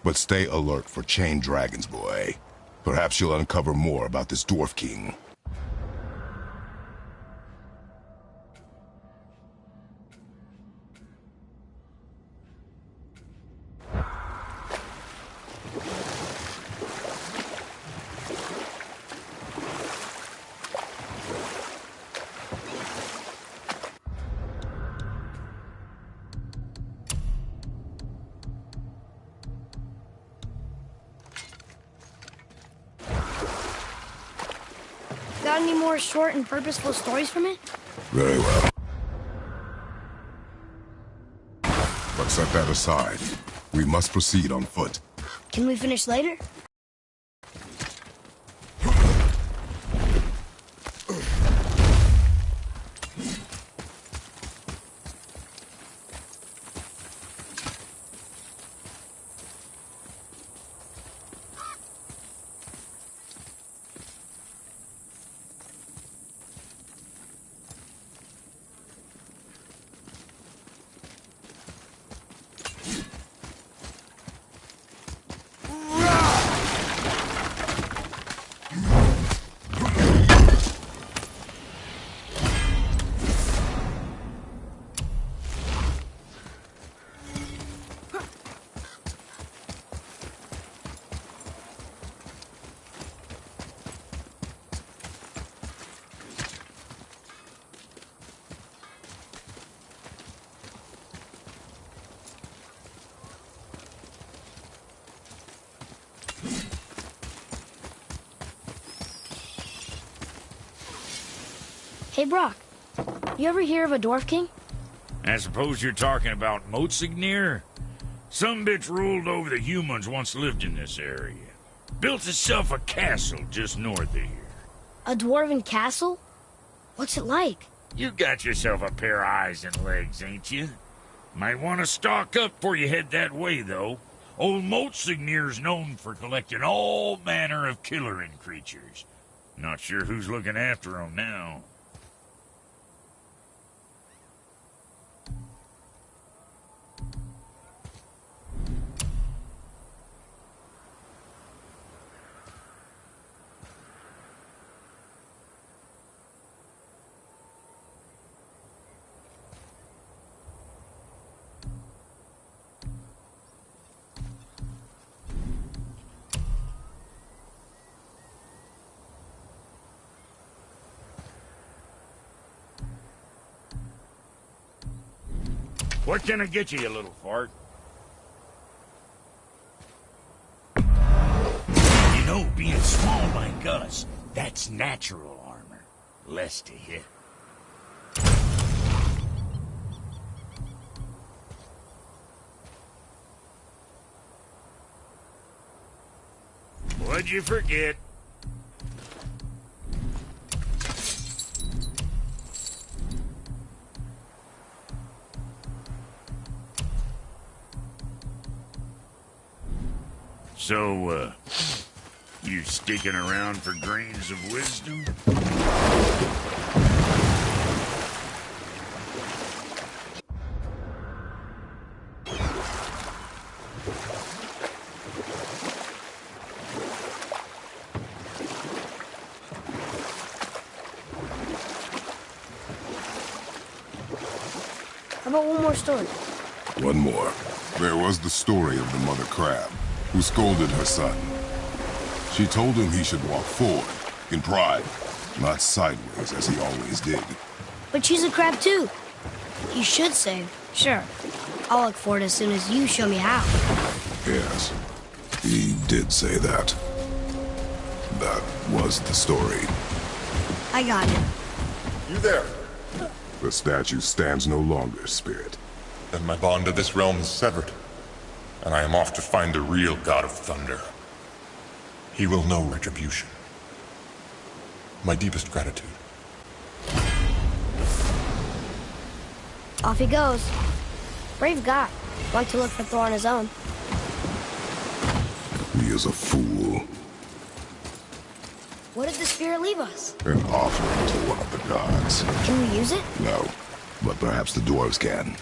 But stay alert for chained dragons, boy. Perhaps you'll uncover more about this dwarf king. Got any more short and purposeful stories from it? Very well. But set that aside. We must proceed on foot. Can we finish later? Hey, Brock. You ever hear of a dwarf king? I suppose you're talking about Motsignir? Some bitch ruled over the humans once lived in this area. Built itself a castle just north of here. A dwarven castle? What's it like? You got yourself a pair of eyes and legs, ain't you? Might want to stock up before you head that way, though. Old Motsignir's known for collecting all manner of killerin creatures. Not sure who's looking after 'em now. What can I get you, you little fart? You know, being small like us, that's natural armor. Less to hit. What'd you forget? So, you sticking around for grains of wisdom? How about one more story? One more. There was the story of the Mother Crab, who scolded her son. She told him he should walk forward, in pride, not sideways as he always did. But she's a crab too. You should say, sure. I'll look for it as soon as you show me how. Yes, he did say that. That was the story. I got it. You there? The statue stands no longer, Spirit. Then my bond to this realm is severed, and I am off to find the real God of Thunder. He will know retribution. My deepest gratitude. Off he goes. Brave guy. Like to look for Thor on his own. He is a fool. What did the spirit leave us? An offering to one of the gods. Can we use it? No, but perhaps the dwarves can.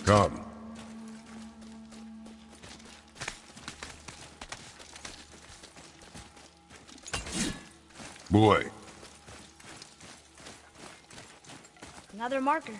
Come. Boy. Another marker.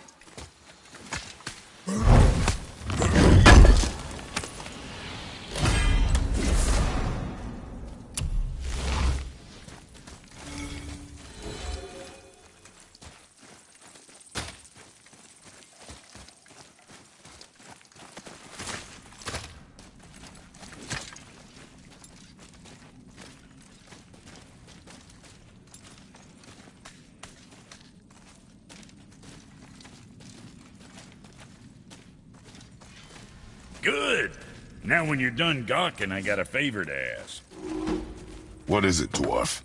Good. Now when you're done gawking, I got a favor to ask. What is it, dwarf?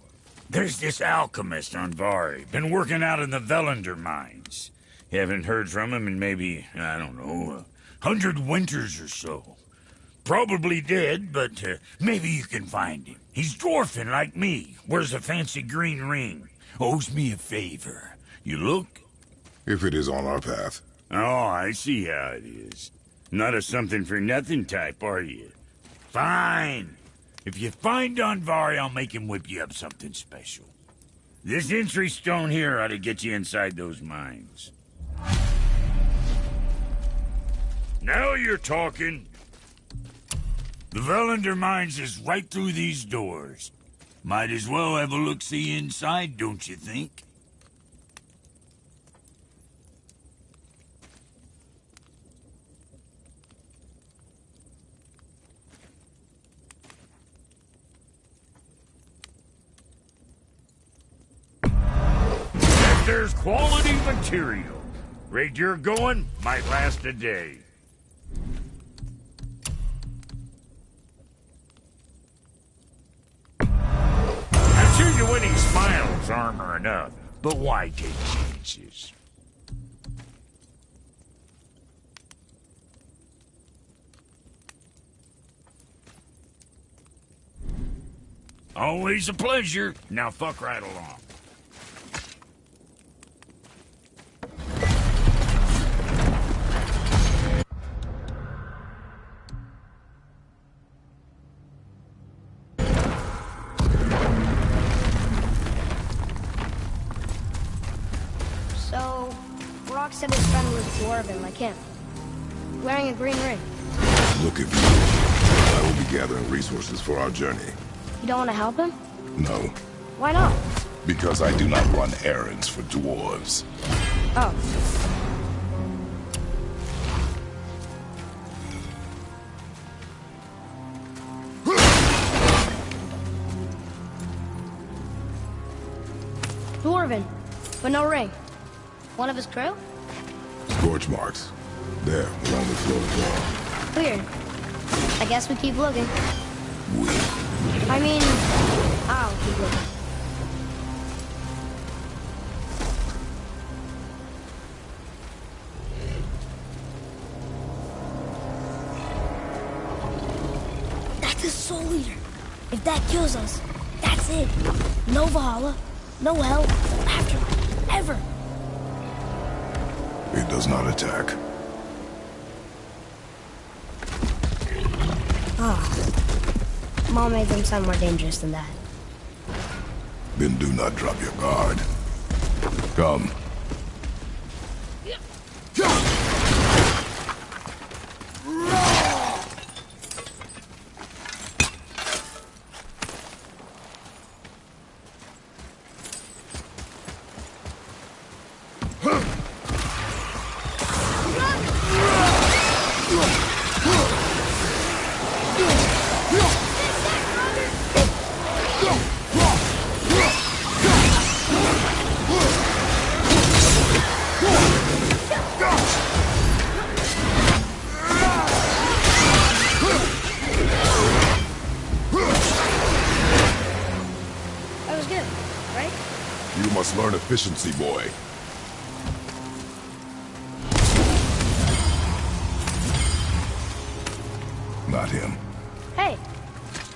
There's this alchemist on Vari, been working out in the Velander mines. Haven't heard from him in maybe, I don't know, 100 winters or so. Probably dead, but maybe you can find him. He's dwarfing like me, wears a fancy green ring, owes me a favor. You look? If it is on our path. Oh, I see how it is. Not a something-for-nothing type, are you? Fine. If you find Andvari, I'll make him whip you up something special. This entry stone here ought to get you inside those mines. Now you're talking. The Velander mines is right through these doors. Might as well have a look-see inside, don't you think? there's quality material. Rate you're going might last a day. I'm sure your winning smiles armor enough, but why take chances? Always a pleasure. Now fuck right along. So, Brock said his friend was dwarven like him, wearing a green ring. Look at me. I will be gathering resources for our journey. You don't want to help him? No, Why not? because I do not run errands for dwarves. Oh. Dwarven, but no ring. One of his crew? Scorch marks. There, along the floor wall. Weird. I guess we keep looking. We. I mean, I'll keep looking. That's a soul eater. If that kills us, that's it. No Valhalla, no hell, no afterlife, ever. It does not attack. Mom made them sound more dangerous than that. Then do not drop your guard. Come. That was good, right? You must learn efficiency, boy. Not him. Hey,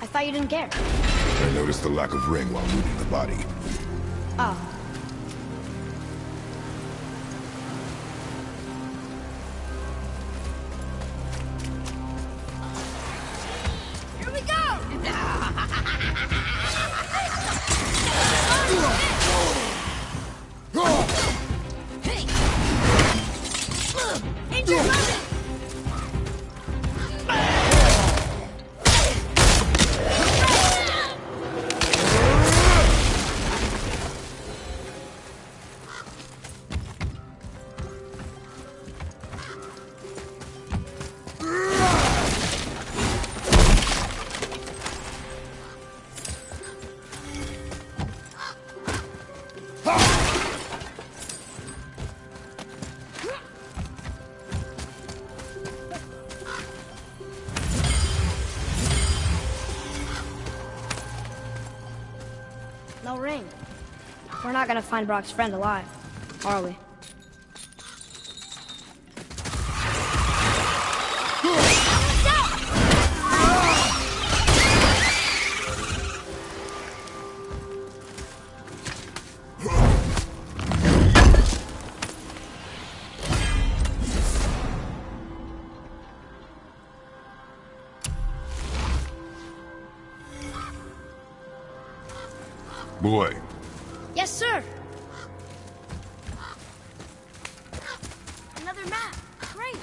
I thought you didn't care. I noticed the lack of ring while looting the body. Oh. Here we go! Angel, move it! No ring. We're not gonna find Brock's friend alive, are we? Boy, Yes, sir. Another map. Great.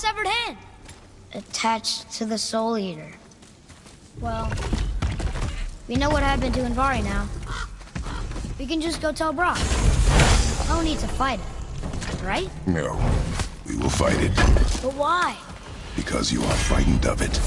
severed hand? Attached to the Soul Eater. Well, we know what happened to Anvari now. We can just go tell Brok. No need to fight it, right? No, we will fight it. But why? Because you are frightened of it.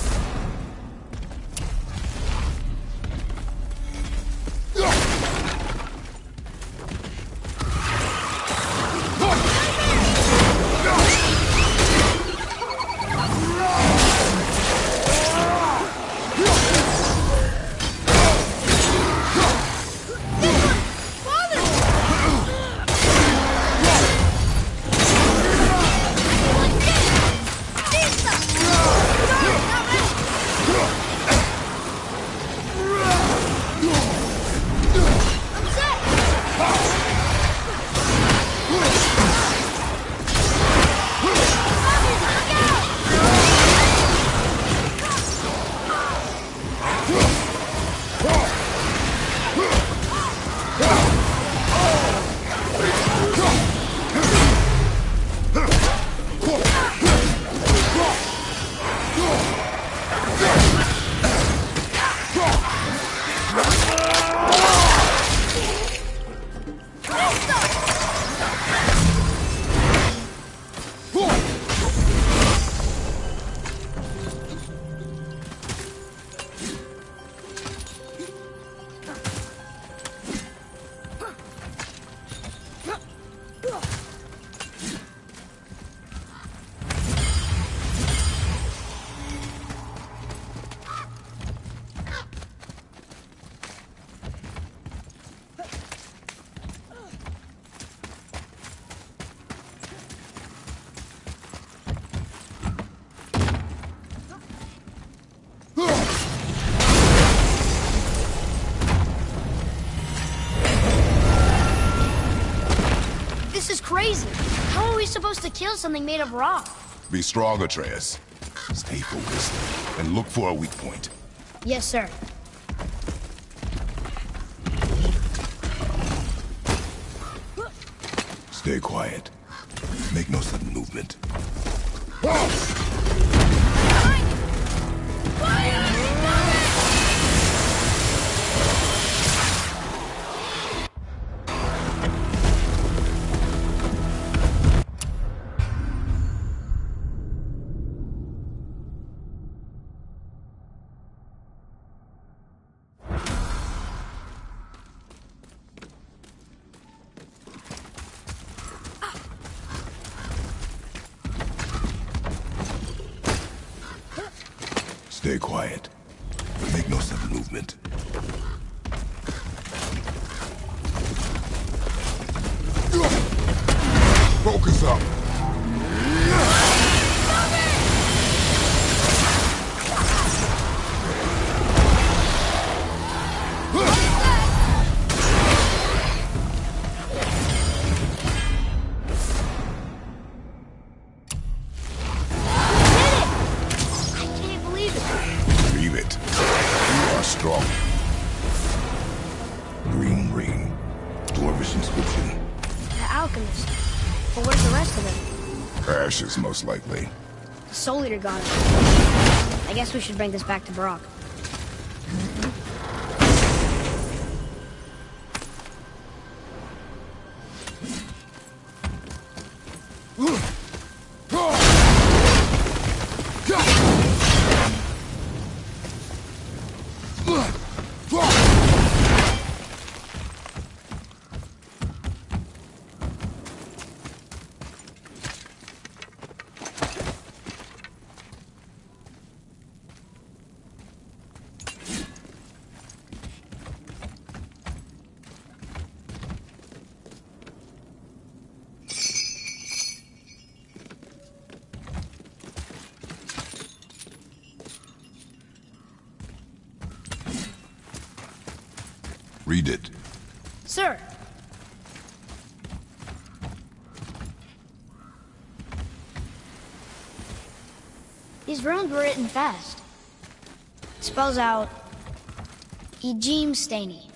This is crazy. How are we supposed to kill something made of rock? Be strong, Atreus. Stay focused and look for a weak point. Yes, sir. Stay quiet. Make no sudden movement. Stay quiet. Make no sudden movement. Focus up. Green ring. Dwarvish inscription. The alchemist. But where's the rest of it? Ashes, most likely. The Soul Eater got it. I guess we should bring this back to Brok. Read it. Sir. These runes were written fast. It spells out Ejim Staney.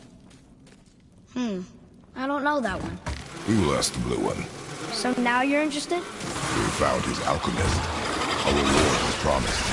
I don't know that one. We will ask the blue one. So now you're interested? We found his alchemist. A reward was promised.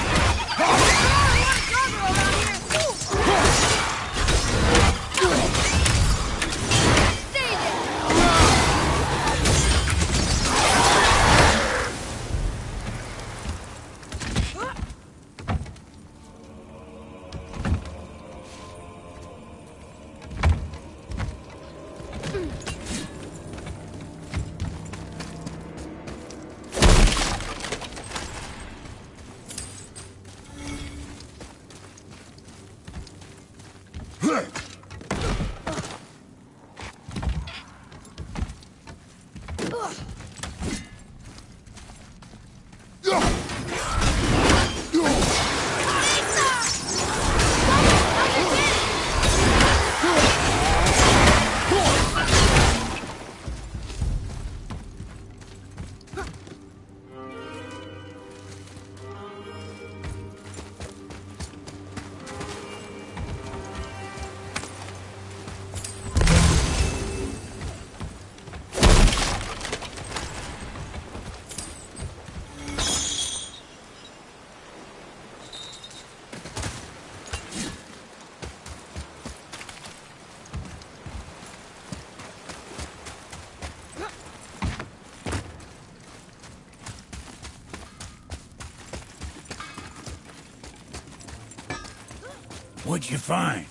What'd you find?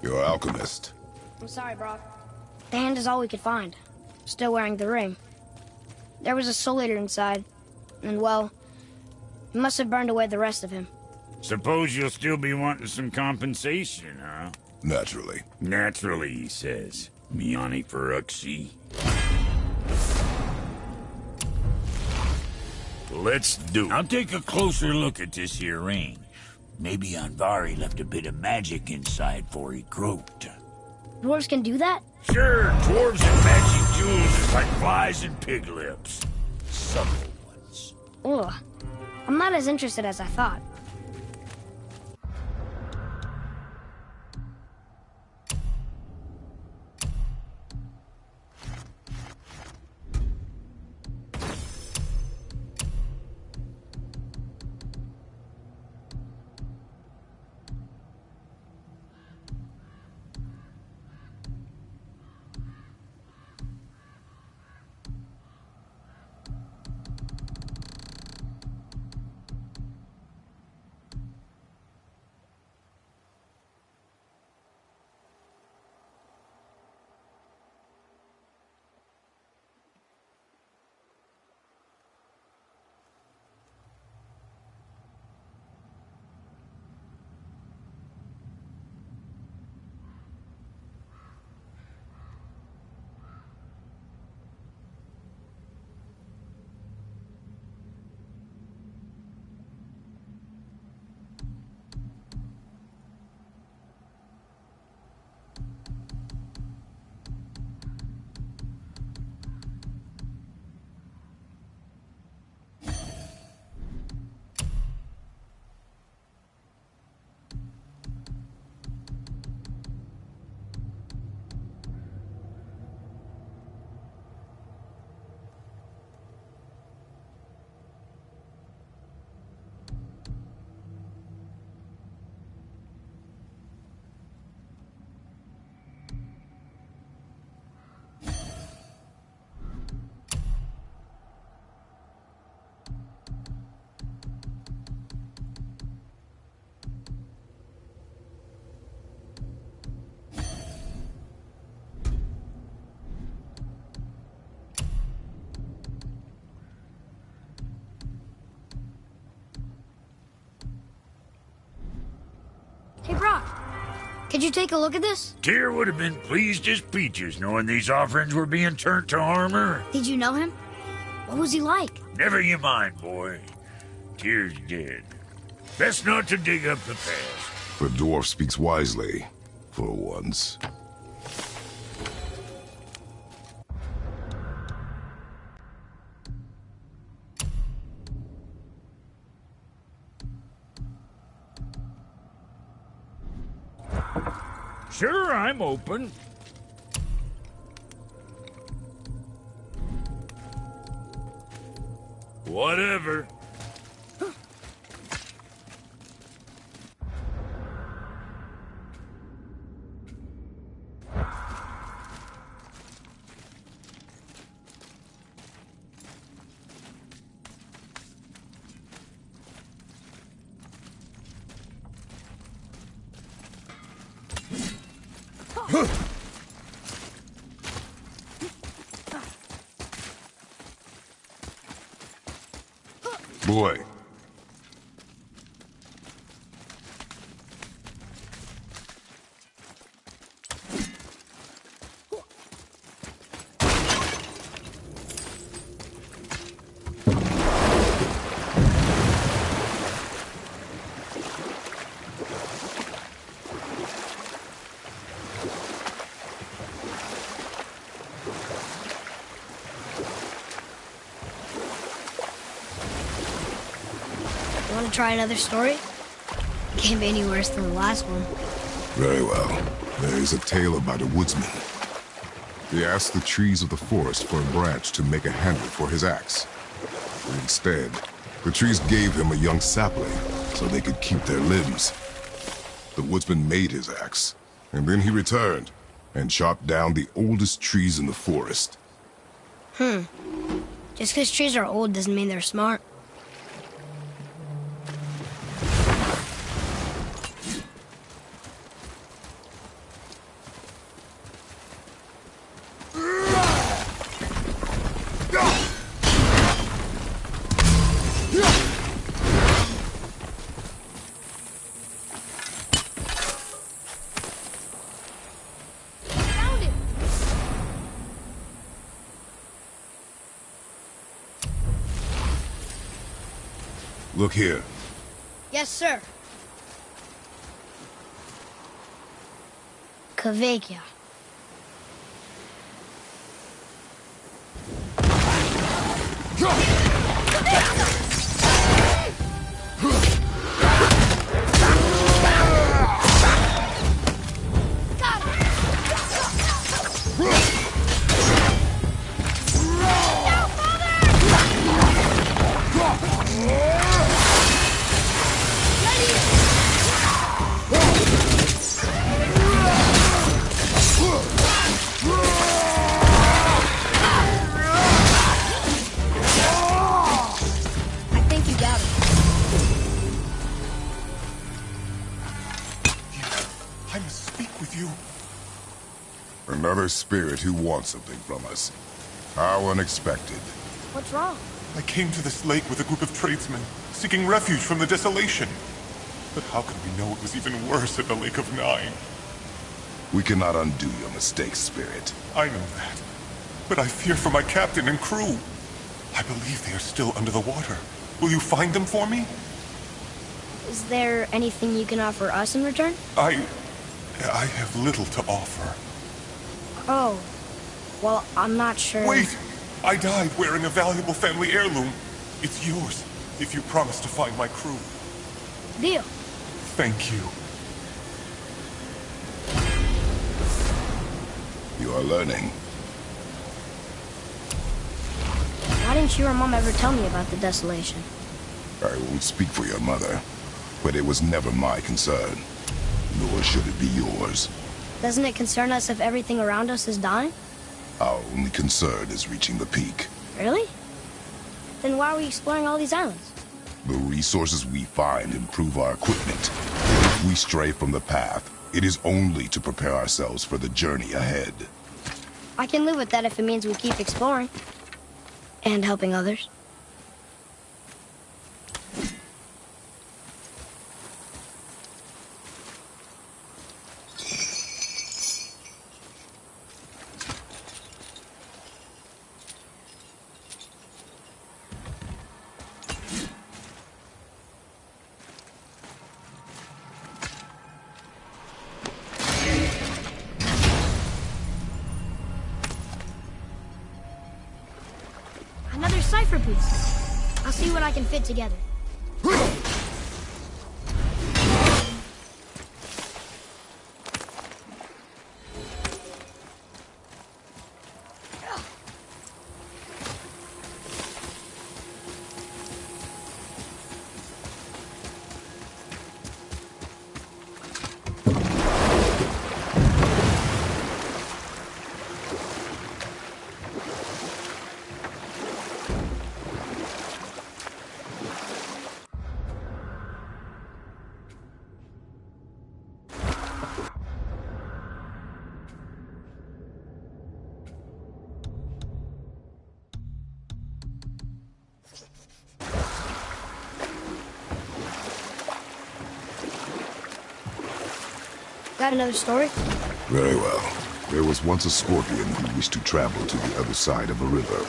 You're an alchemist. I'm sorry, Brock. The hand is all we could find. Still wearing the ring. There was a soul eater inside, and well, he must have burned away the rest of him. Suppose you'll still be wanting some compensation, huh? Naturally. Naturally, he says. Miani Feruxi. Let's do it. I'll take a closer look at this here ring. Maybe Anvari left a bit of magic inside for he croaked. Dwarves can do that? Sure, dwarves and magic jewels is like flies and pig lips. Subtle ones. Ugh. I'm not as interested as I thought. Hey, Brock. Could you take a look at this? Tyr would have been pleased as peaches knowing these offerings were being turned to armor. Did you know him? What was he like? Never you mind, boy. Tyr's dead. Best not to dig up the past. The dwarf speaks wisely, for once. Sure, I'm open. Whatever. Boy. Want to try another story? Can't be any worse than the last one. Very well. There is a tale about a woodsman. He asked the trees of the forest for a branch to make a handle for his axe. But instead, the trees gave him a young sapling so they could keep their limbs. The woodsman made his axe, and then he returned and chopped down the oldest trees in the forest. Just because trees are old doesn't mean they're smart. Look here. Yes, sir. Kveikja. I must speak with you. Another spirit who wants something from us. How unexpected. What's wrong? I came to this lake with a group of tradesmen, seeking refuge from the desolation. But how could we know it was even worse at the Lake of Nine? We cannot undo your mistakes, Spirit. I know that. But I fear for my captain and crew. I believe they are still under the water. Will you find them for me? Is there anything you can offer us in return? I have little to offer. Oh. Well, I'm not sure. Wait! I died wearing a valuable family heirloom. It's yours, if you promise to find my crew. Deal. Thank you. You are learning. Why didn't you or Mom ever tell me about the desolation? I won't speak for your mother, but it was never my concern. Nor should it be yours. Doesn't it concern us if everything around us is dying? Our only concern is reaching the peak. Really? Then why are we exploring all these islands? The resources we find improve our equipment. If we stray from the path, it is only to prepare ourselves for the journey ahead. I can live with that if it means we keep exploring. And helping others. Another cipher piece. I'll see what I can fit together. got another story? Very well. There was once a scorpion who wished to travel to the other side of a river.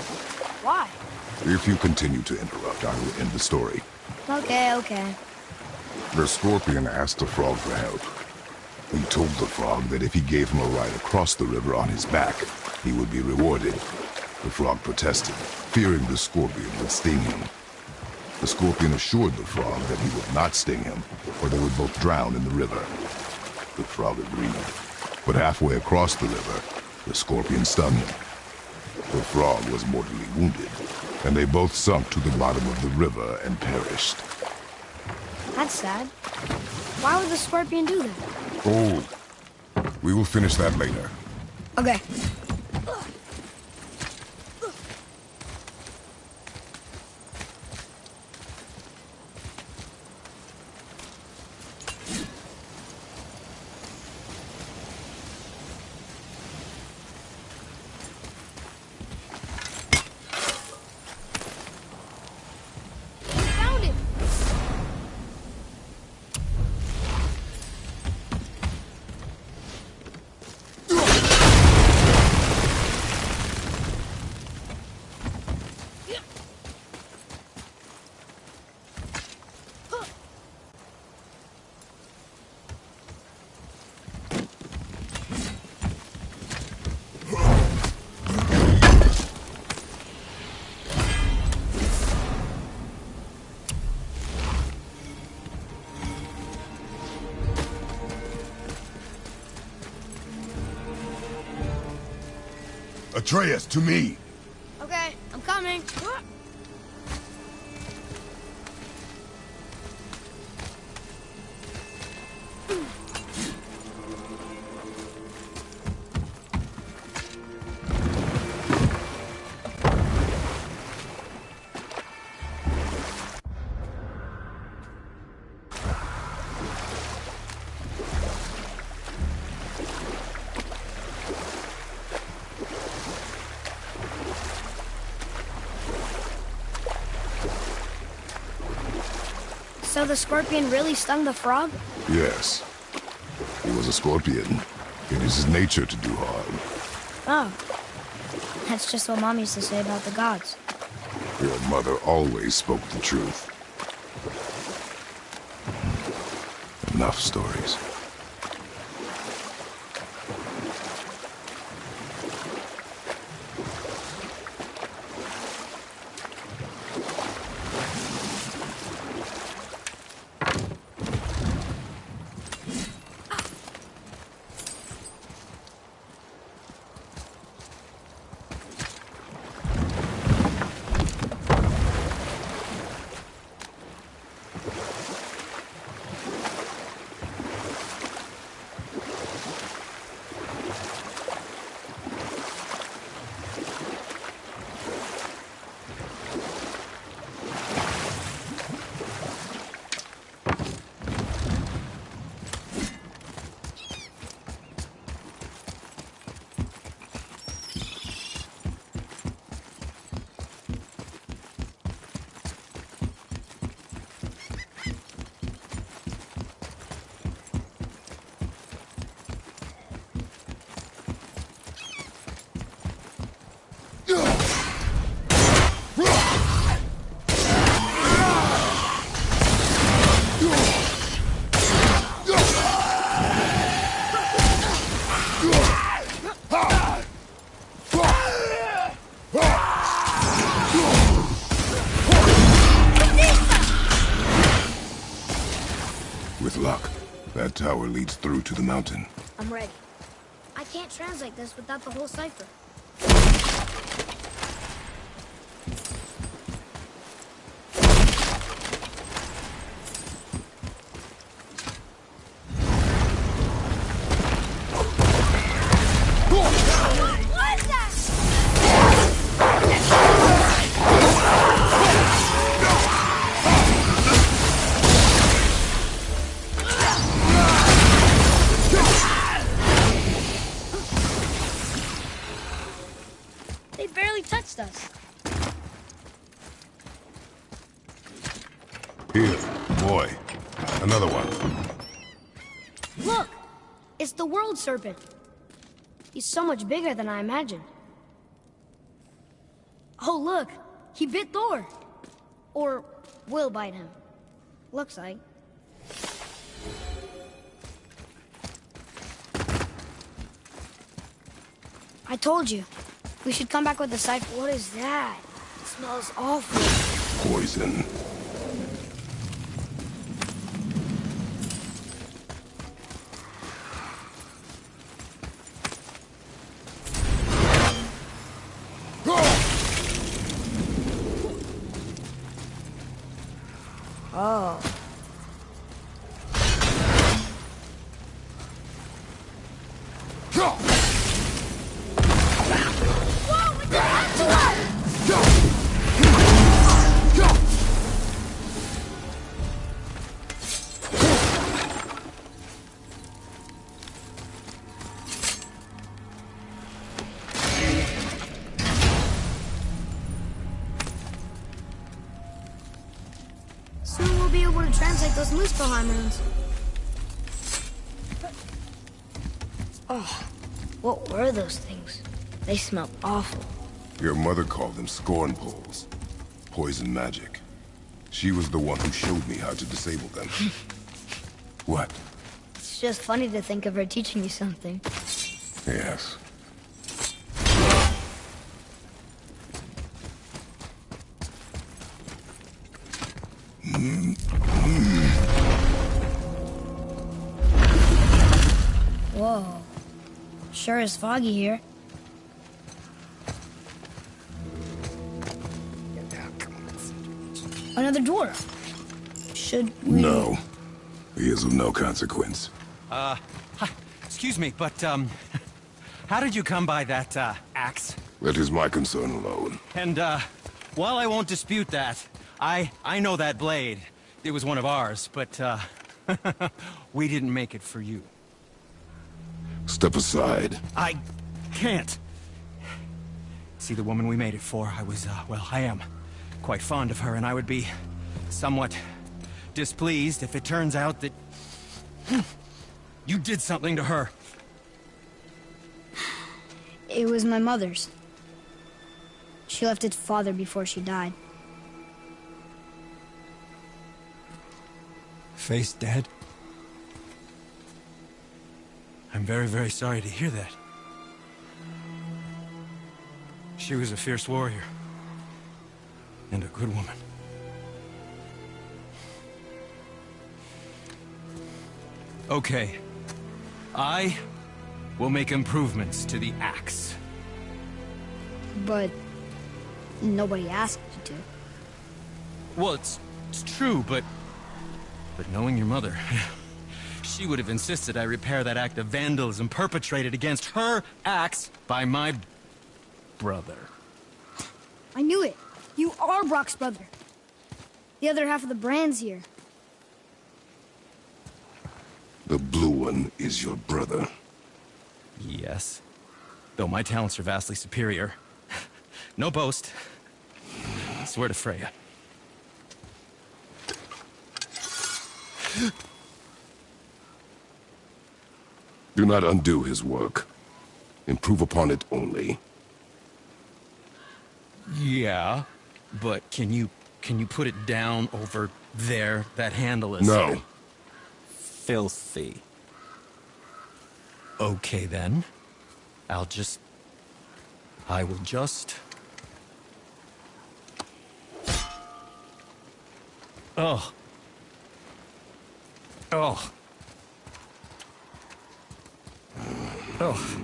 Why? If you continue to interrupt, I will end the story. Okay. The scorpion asked the frog for help. He told the frog that if he gave him a ride across the river on his back, he would be rewarded. The frog protested, fearing the scorpion would sting him. The scorpion assured the frog that he would not sting him, or they would both drown in the river. The frog agreed, but halfway across the river, the scorpion stung him. The frog was mortally wounded, and they both sunk to the bottom of the river and perished. That's sad. Why would the scorpion do that? Oh, we will finish that later. Okay. Found it! Atreus, to me! Okay, I'm coming. So the scorpion really stung the frog? Yes. He was a scorpion. It is his nature to do harm. Oh. That's just what Mom used to say about the gods. Your mother always spoke the truth. Enough stories. With luck, that tower leads through to the mountain. I'm ready. I can't translate this without the whole cipher. What is that? They barely touched us. Here, boy. Another one. Look! It's the World Serpent. He's so much bigger than I imagined. Oh, look! He bit Thor! Or will bite him. Looks like. I told you. We should come back with the scythe. What is that? It smells awful. Poison. Oh. Soon we'll be able to translate those Muspelheim runes. Oh, what were those things? They smelled awful. Your mother called them scorn poles. Poison magic. She was the one who showed me how to disable them. What? It's just funny to think of her teaching you something. Yes. Whoa. Sure is foggy here. Another dwarf. Should we... No. He is of no consequence. Hi. Excuse me, but, how did you come by that, axe? That is my concern alone. And, while I won't dispute that, I know that blade. It was one of ours, but, we didn't make it for you. Step aside. I can't. See, the woman we made it for, well, I am quite fond of her, and I would be somewhat displeased if it turns out that you did something to her. It was my mother's. She left its father before she died. Face dead? I'm very, very sorry to hear that. She was a fierce warrior. And a good woman. Okay. I will make improvements to the axe. But nobody asked you to. Well, it's true, but knowing your mother, she would have insisted I repair that act of vandalism perpetrated against her axe by my brother. I knew it. You are Brock's brother. The other half of the brand's here. The blue one is your brother. Yes. Though my talents are vastly superior. No boast. I swear to Freya. Do not undo his work. Improve upon it only. Yeah, but can you put it down over there? That handle is... No. Filthy. Okay, then. I will just... Oh. Oh. Oh.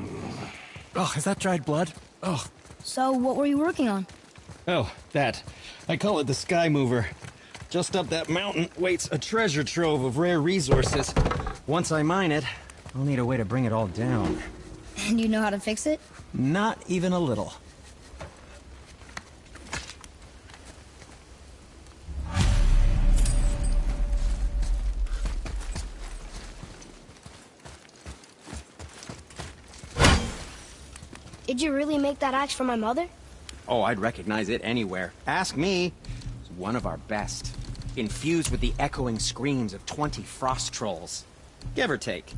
Oh, is that dried blood? Oh. So, what were you working on? Oh, that. I call it the Sky Mover. Just up that mountain waits a treasure trove of rare resources. Once I mine it, I'll need a way to bring it all down. And you know how to fix it? Not even a little. Did you really make that axe for my mother? Oh, I'd recognize it anywhere. Ask me. It's one of our best. Infused with the echoing screams of 20 frost trolls. Give or take.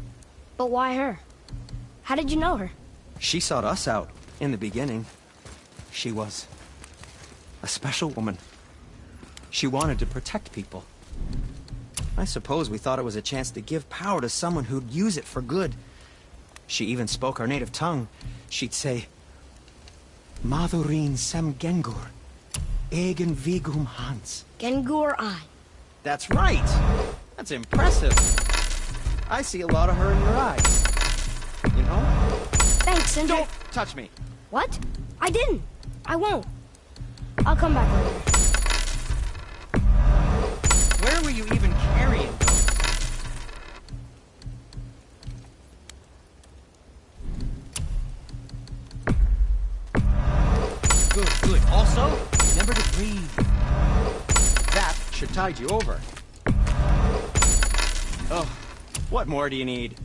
But why her? How did you know her? She sought us out in the beginning. She was a special woman. She wanted to protect people. I suppose we thought it was a chance to give power to someone who'd use it for good. She even spoke our native tongue. She'd say, Madurin sem Gengur, egen vigum Hans. Gengur I. That's right! That's impressive. I see a lot of her in your eyes. You know? Thanks, Sindri. Don't touch me. What? I didn't. I won't. I'll come back later. Where were you even carrying those? Good, good. Also, remember to breathe. That should tide you over. Oh, what more do you need?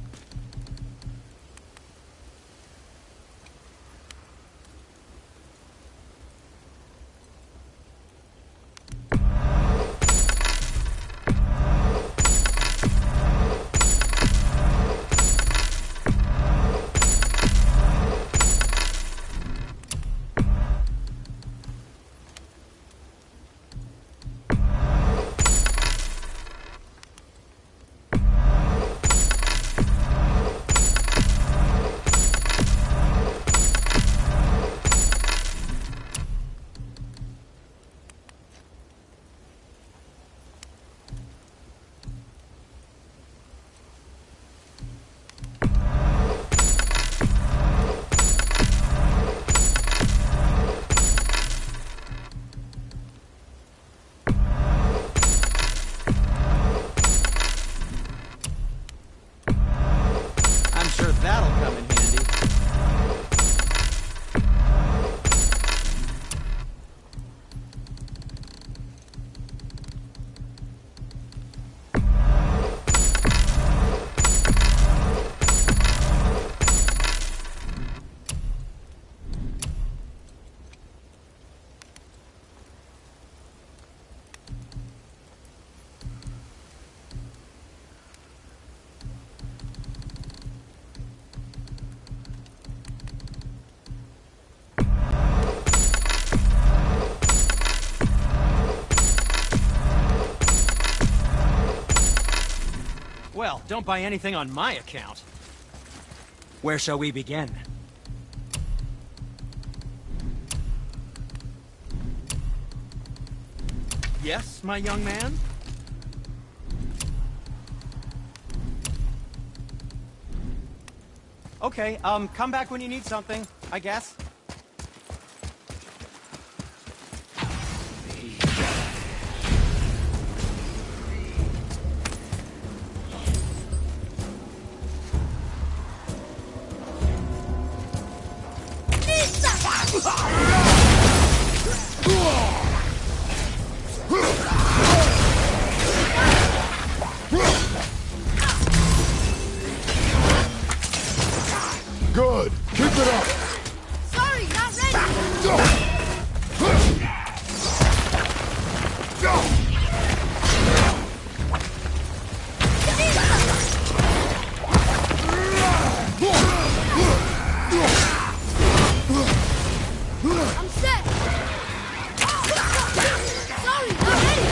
That'll come in handy. Well, don't buy anything on my account. Where shall we begin? Yes, my young man? Okay, come back when you need something, I guess. Good. Keep it up. Sorry, not ready. I'm set. Sorry, not ready.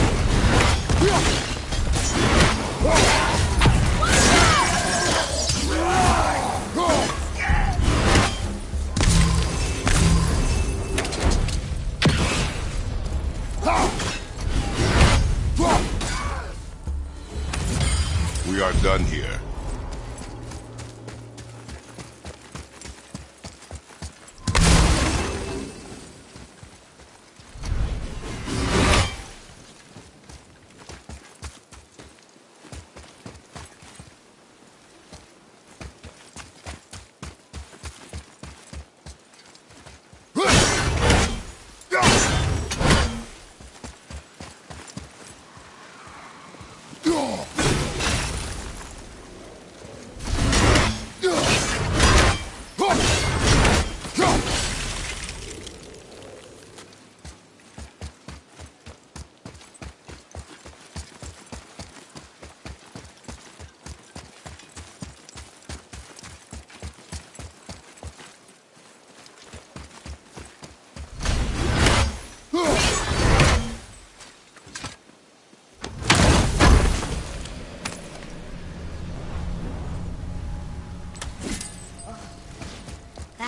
We are done here.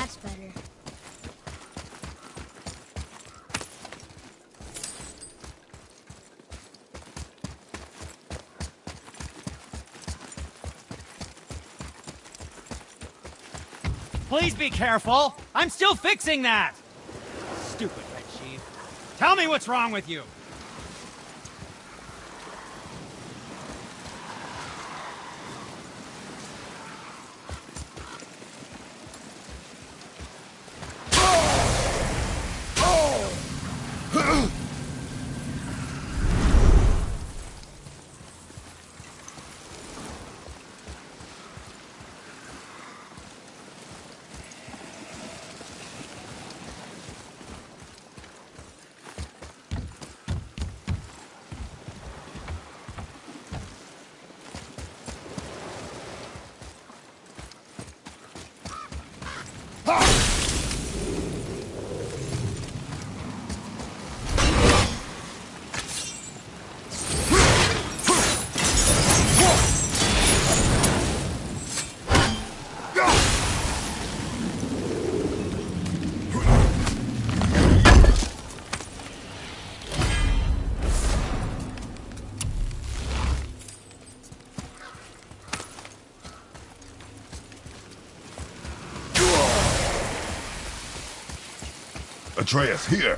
That's better. Please be careful! I'm still fixing that! Stupid Red Chief. Tell me what's wrong with you! Atreus, here!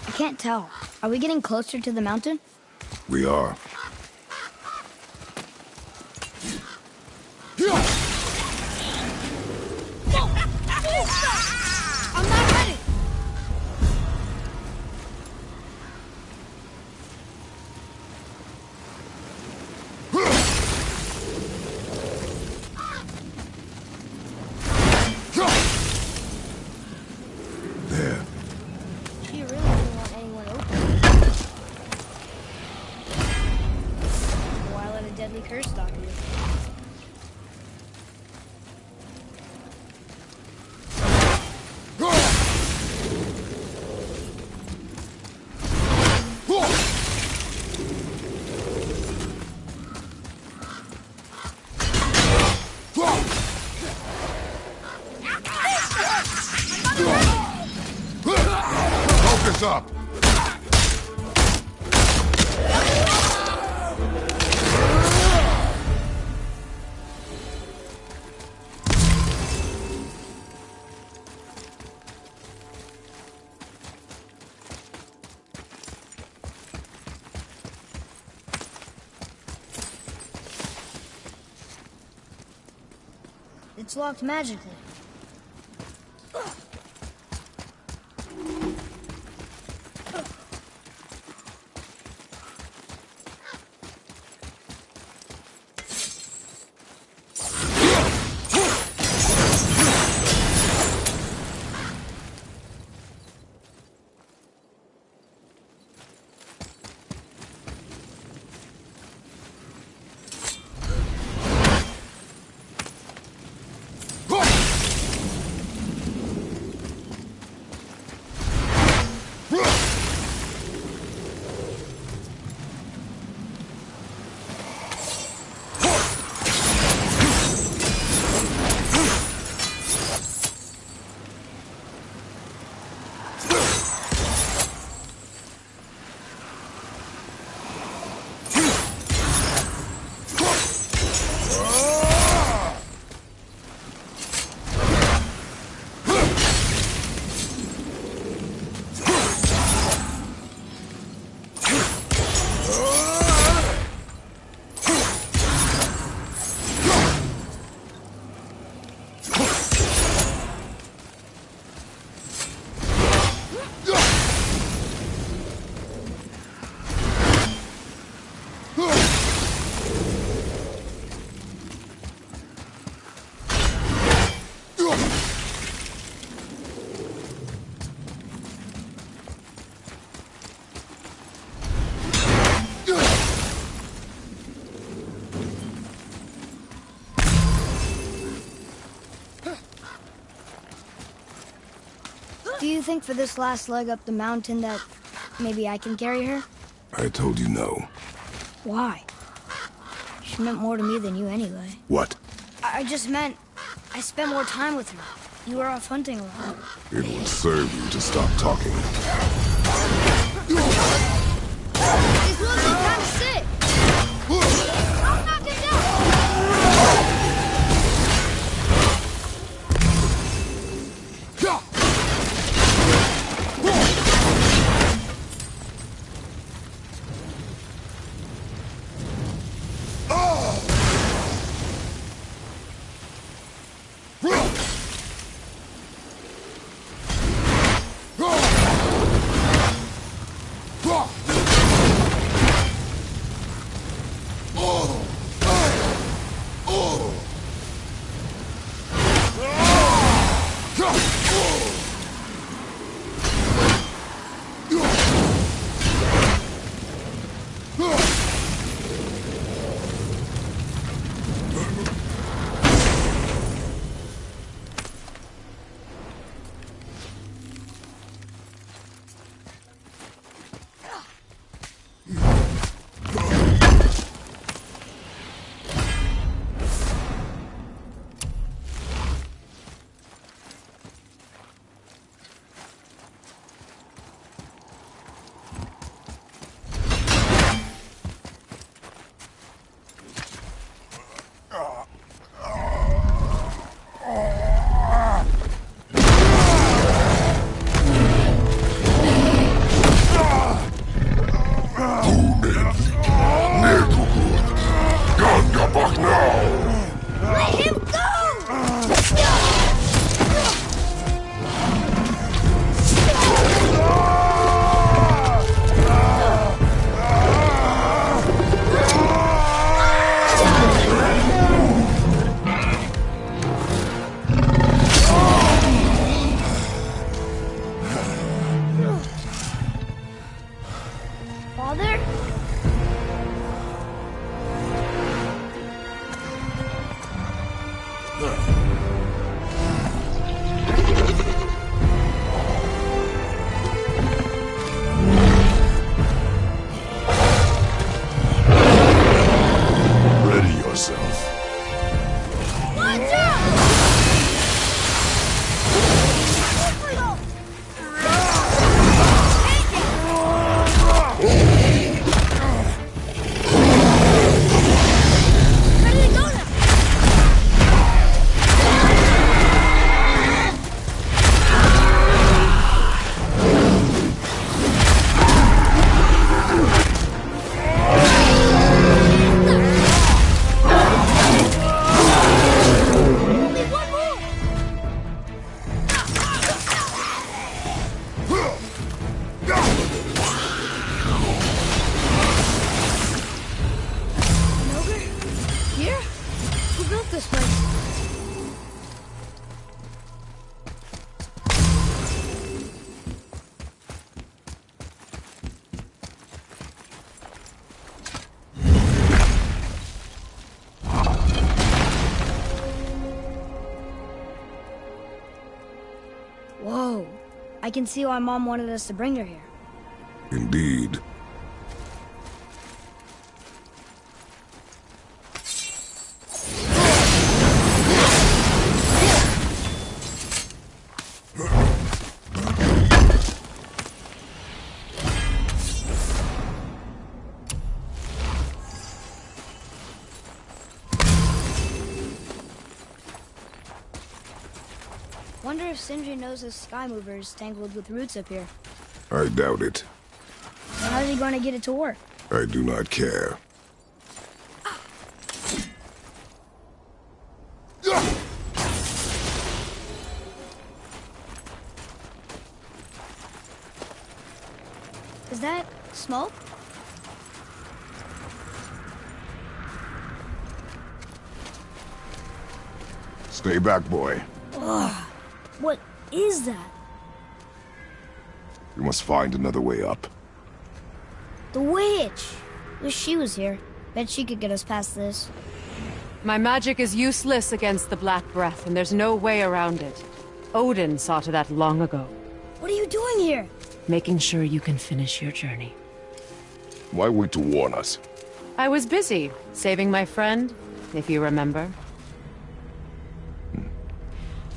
I can't tell. Are we getting closer to the mountain? We are. I'm not ready! There. She really didn't want anyone open. Why let a deadly curse stop you? Focus up! It's locked magically. you think for this last leg up the mountain that maybe I can carry her? I told you no. Why? She meant more to me than you anyway. What? I just meant I spent more time with her. You were off hunting a lot. It would serve you to stop talking. He's losing kind of sick. I'll knock him down. Father? Ready yourself. Watch out! Where did it go now? Only one more! An ogre? Here? Who built this place? Whoa. I can see why Mom wanted us to bring her here. Indeed. Wonder if Sindri knows his sky mover is tangled with roots up here. I doubt it. How's he going to get it to work? I do not care. Is that smoke? Stay back, boy. What is that? We must find another way up. The witch! Wish she was here. Bet she could get us past this. My magic is useless against the Black Breath, and there's no way around it. Odin saw to that long ago. What are you doing here? Making sure you can finish your journey. Why wait to warn us? I was busy, saving my friend, if you remember.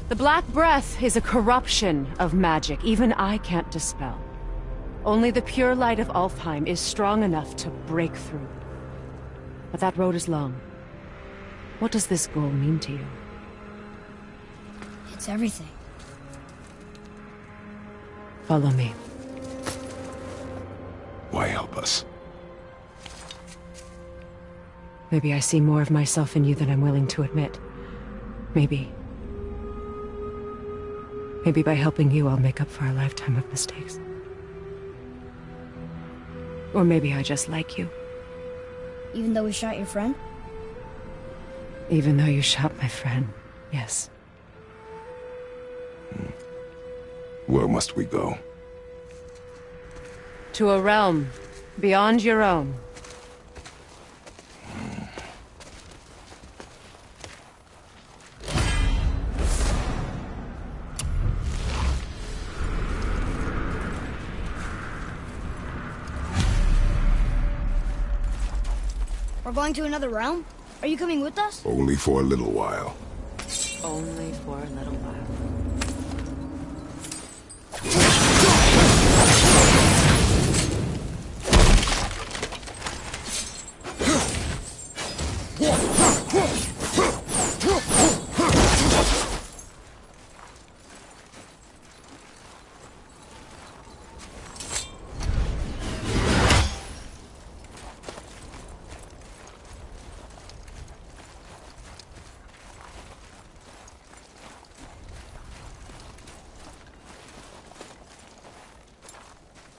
The Black Breath is a corruption of magic even I can't dispel. Only the pure light of Alfheim is strong enough to break through. But that road is long. What does this goal mean to you? It's everything. Follow me. Why help us? Maybe I see more of myself in you than I'm willing to admit. Maybe by helping you, I'll make up for a lifetime of mistakes. Or maybe I just like you. Even though we shot your friend? Even though you shot my friend, yes. Where must we go? To a realm beyond your own. We're going to another realm? Are you coming with us? Only for a little while. Only for a little while.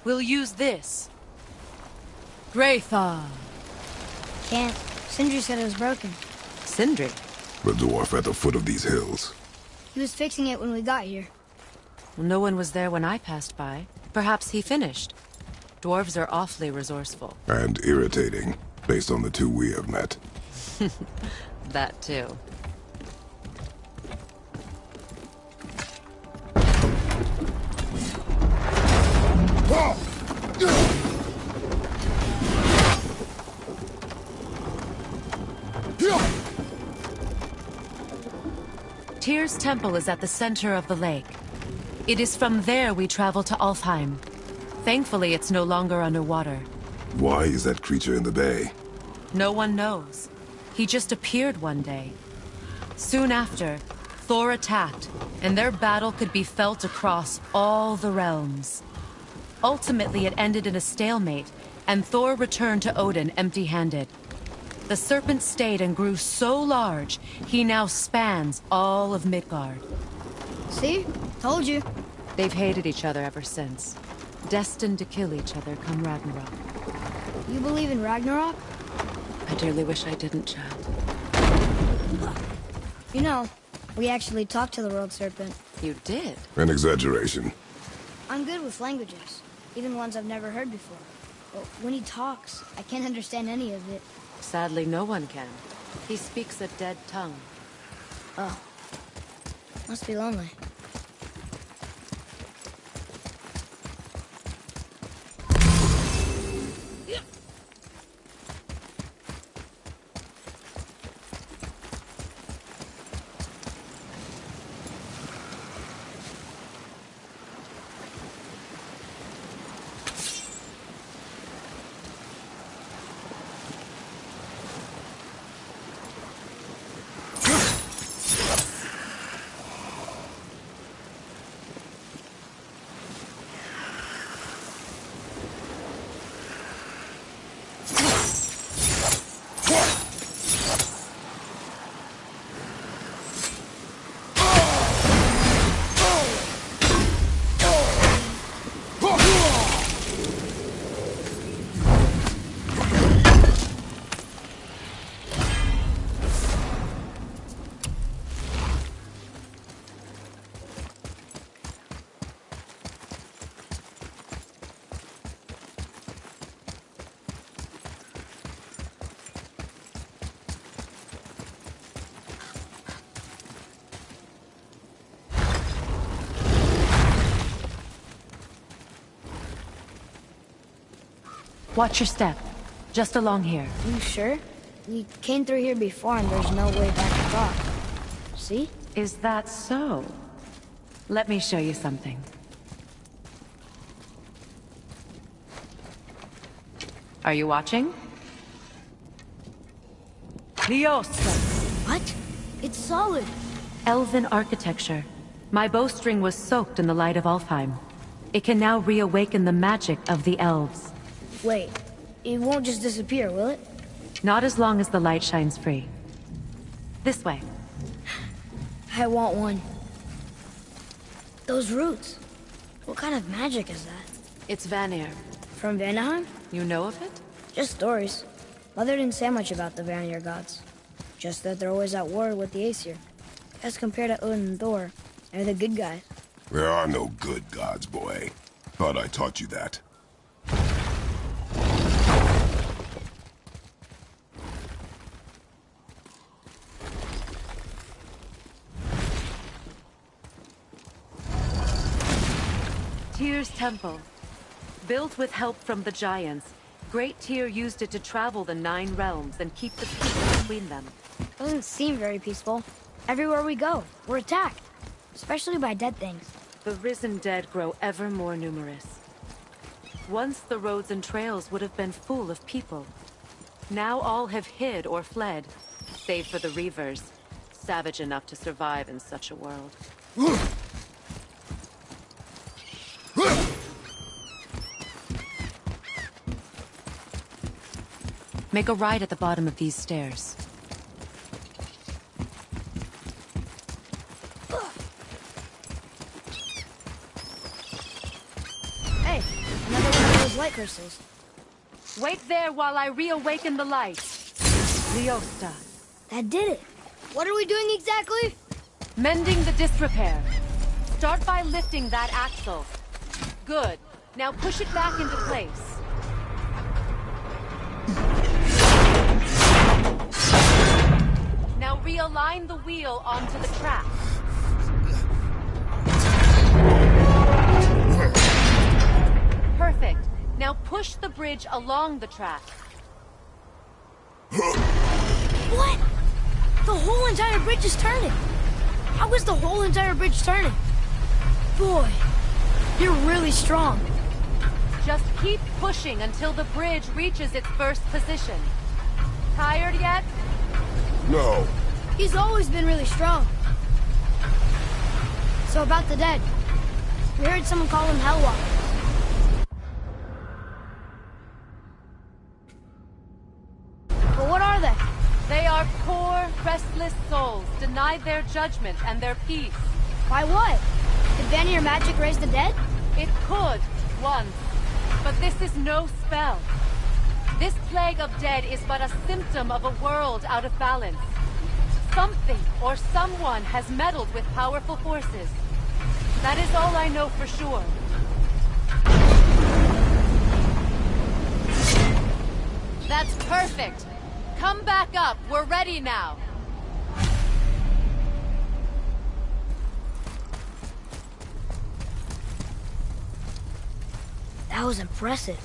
We'll use this. Graythaw. Can't. Sindri said it was broken. Sindri? The dwarf at the foot of these hills. He was fixing it when we got here. Well, no one was there when I passed by. Perhaps he finished. Dwarves are awfully resourceful. And irritating, based on the two we have met. That too. Tyr's temple is at the center of the lake. It is from there we travel to Alfheim. Thankfully, it's no longer underwater. Why is that creature in the bay? No one knows. He just appeared one day. Soon after, Thor attacked, and their battle could be felt across all the realms. Ultimately, it ended in a stalemate, and Thor returned to Odin empty-handed. The serpent stayed and grew so large, he now spans all of Midgard. See? Told you. They've hated each other ever since. Destined to kill each other come Ragnarok. You believe in Ragnarok? I dearly wish I didn't, child. You know, we actually talked to the World Serpent. You did? An exaggeration. I'm good with languages, even ones I've never heard before. But when he talks, I can't understand any of it. Sadly, no one can. He speaks a dead tongue. Oh. Must be lonely. Watch your step. Just along here. You sure? We came through here before and there's no way back across. See? Is that so? Let me show you something. Are you watching? Liosta! What? It's solid. Elven architecture. My bowstring was soaked in the light of Alfheim. It can now reawaken the magic of the elves. Wait, it won't just disappear, will it? Not as long as the light shines free. This way. I want one. Those roots. What kind of magic is that? It's Vanir. From Vanaheim? You know of it? Just stories. Mother didn't say much about the Vanir gods. Just that they're always at war with the Aesir. As compared to Odin and Thor, they're the good guys. There are no good gods, boy. Thought I taught you that. Tyr's temple. Built with help from the giants, Great Tyr used it to travel the 9 realms and keep the peace between them. Doesn't seem very peaceful. Everywhere we go, we're attacked. Especially by dead things. The risen dead grow ever more numerous. Once the roads and trails would have been full of people. Now all have hid or fled, save for the Reavers, savage enough to survive in such a world. Make a right at the bottom of these stairs. Hey, another one of those light crystals. Wait there while I reawaken the light. Liosta. That did it. What are we doing exactly? Mending the disrepair. Start by lifting that axle. Good. Now push it back into place. Now realign the wheel onto the track. Perfect. Now push the bridge along the track. What? The whole entire bridge is turning. How is the whole entire bridge turning? Boy, you're really strong. Just keep pushing until the bridge reaches its first position. Tired yet? No. He's always been really strong. So about the dead. We heard someone call them Hellwalkers. But what are they? They are poor, restless souls, denied their judgment and their peace. By what? Did Vanir magic raise the dead? It could, once. But this is no spell. This plague of dead is but a symptom of a world out of balance. Something or someone has meddled with powerful forces. That is all I know for sure. That's perfect. Come back up. We're ready now. That was impressive.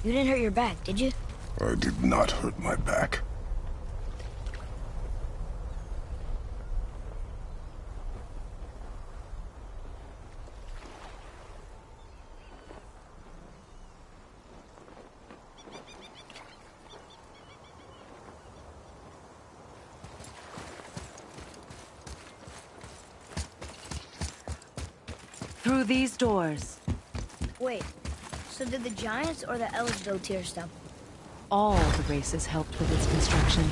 You didn't hurt your back, did you? I did not hurt my back. Through these doors. Wait, so did the Giants or the Elves build Tyr's temple? All the races helped with its construction.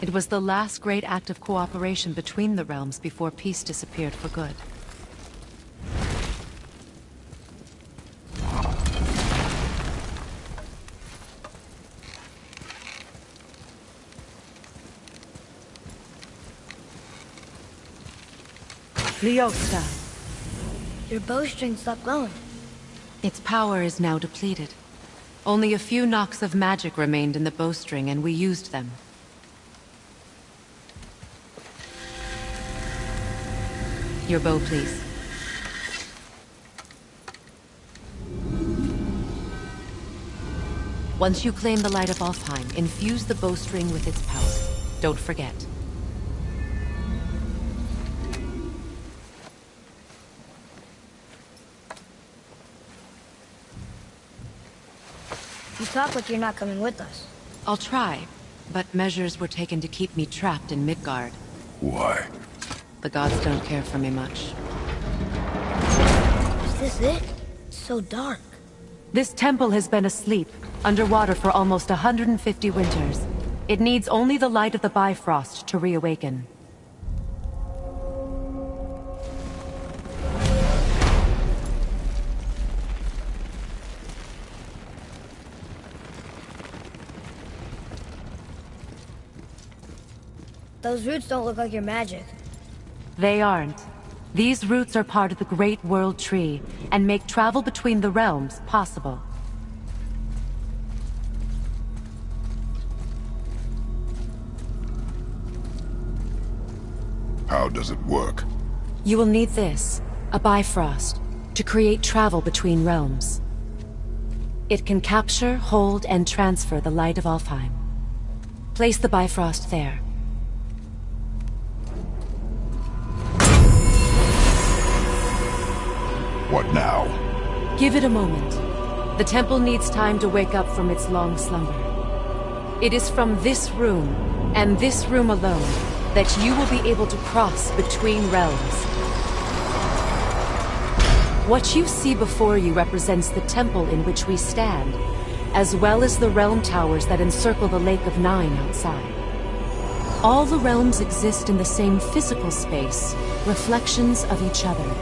It was the last great act of cooperation between the realms before peace disappeared for good. Liosta. Your bowstring stopped glowing. Its power is now depleted. Only a few knocks of magic remained in the bowstring, and we used them. Your bow, please. Once you claim the Light of Alfheim, infuse the bowstring with its power. Don't forget. You talk like you're not coming with us. I'll try, but measures were taken to keep me trapped in Midgard. Why? The gods don't care for me much. Is this it? It's so dark. This temple has been asleep, underwater for almost 150 winters. It needs only the light of the Bifrost to reawaken. Those roots don't look like your magic. They aren't. These roots are part of the Great World Tree, and make travel between the realms possible. How does it work? You will need this, a Bifrost, to create travel between realms. It can capture, hold, and transfer the Light of Alfheim. Place the Bifrost there. What now? Give it a moment. The temple needs time to wake up from its long slumber. It is from this room, and this room alone, that you will be able to cross between realms. What you see before you represents the temple in which we stand, as well as the realm towers that encircle the Lake of Nine outside. All the realms exist in the same physical space, reflections of each other.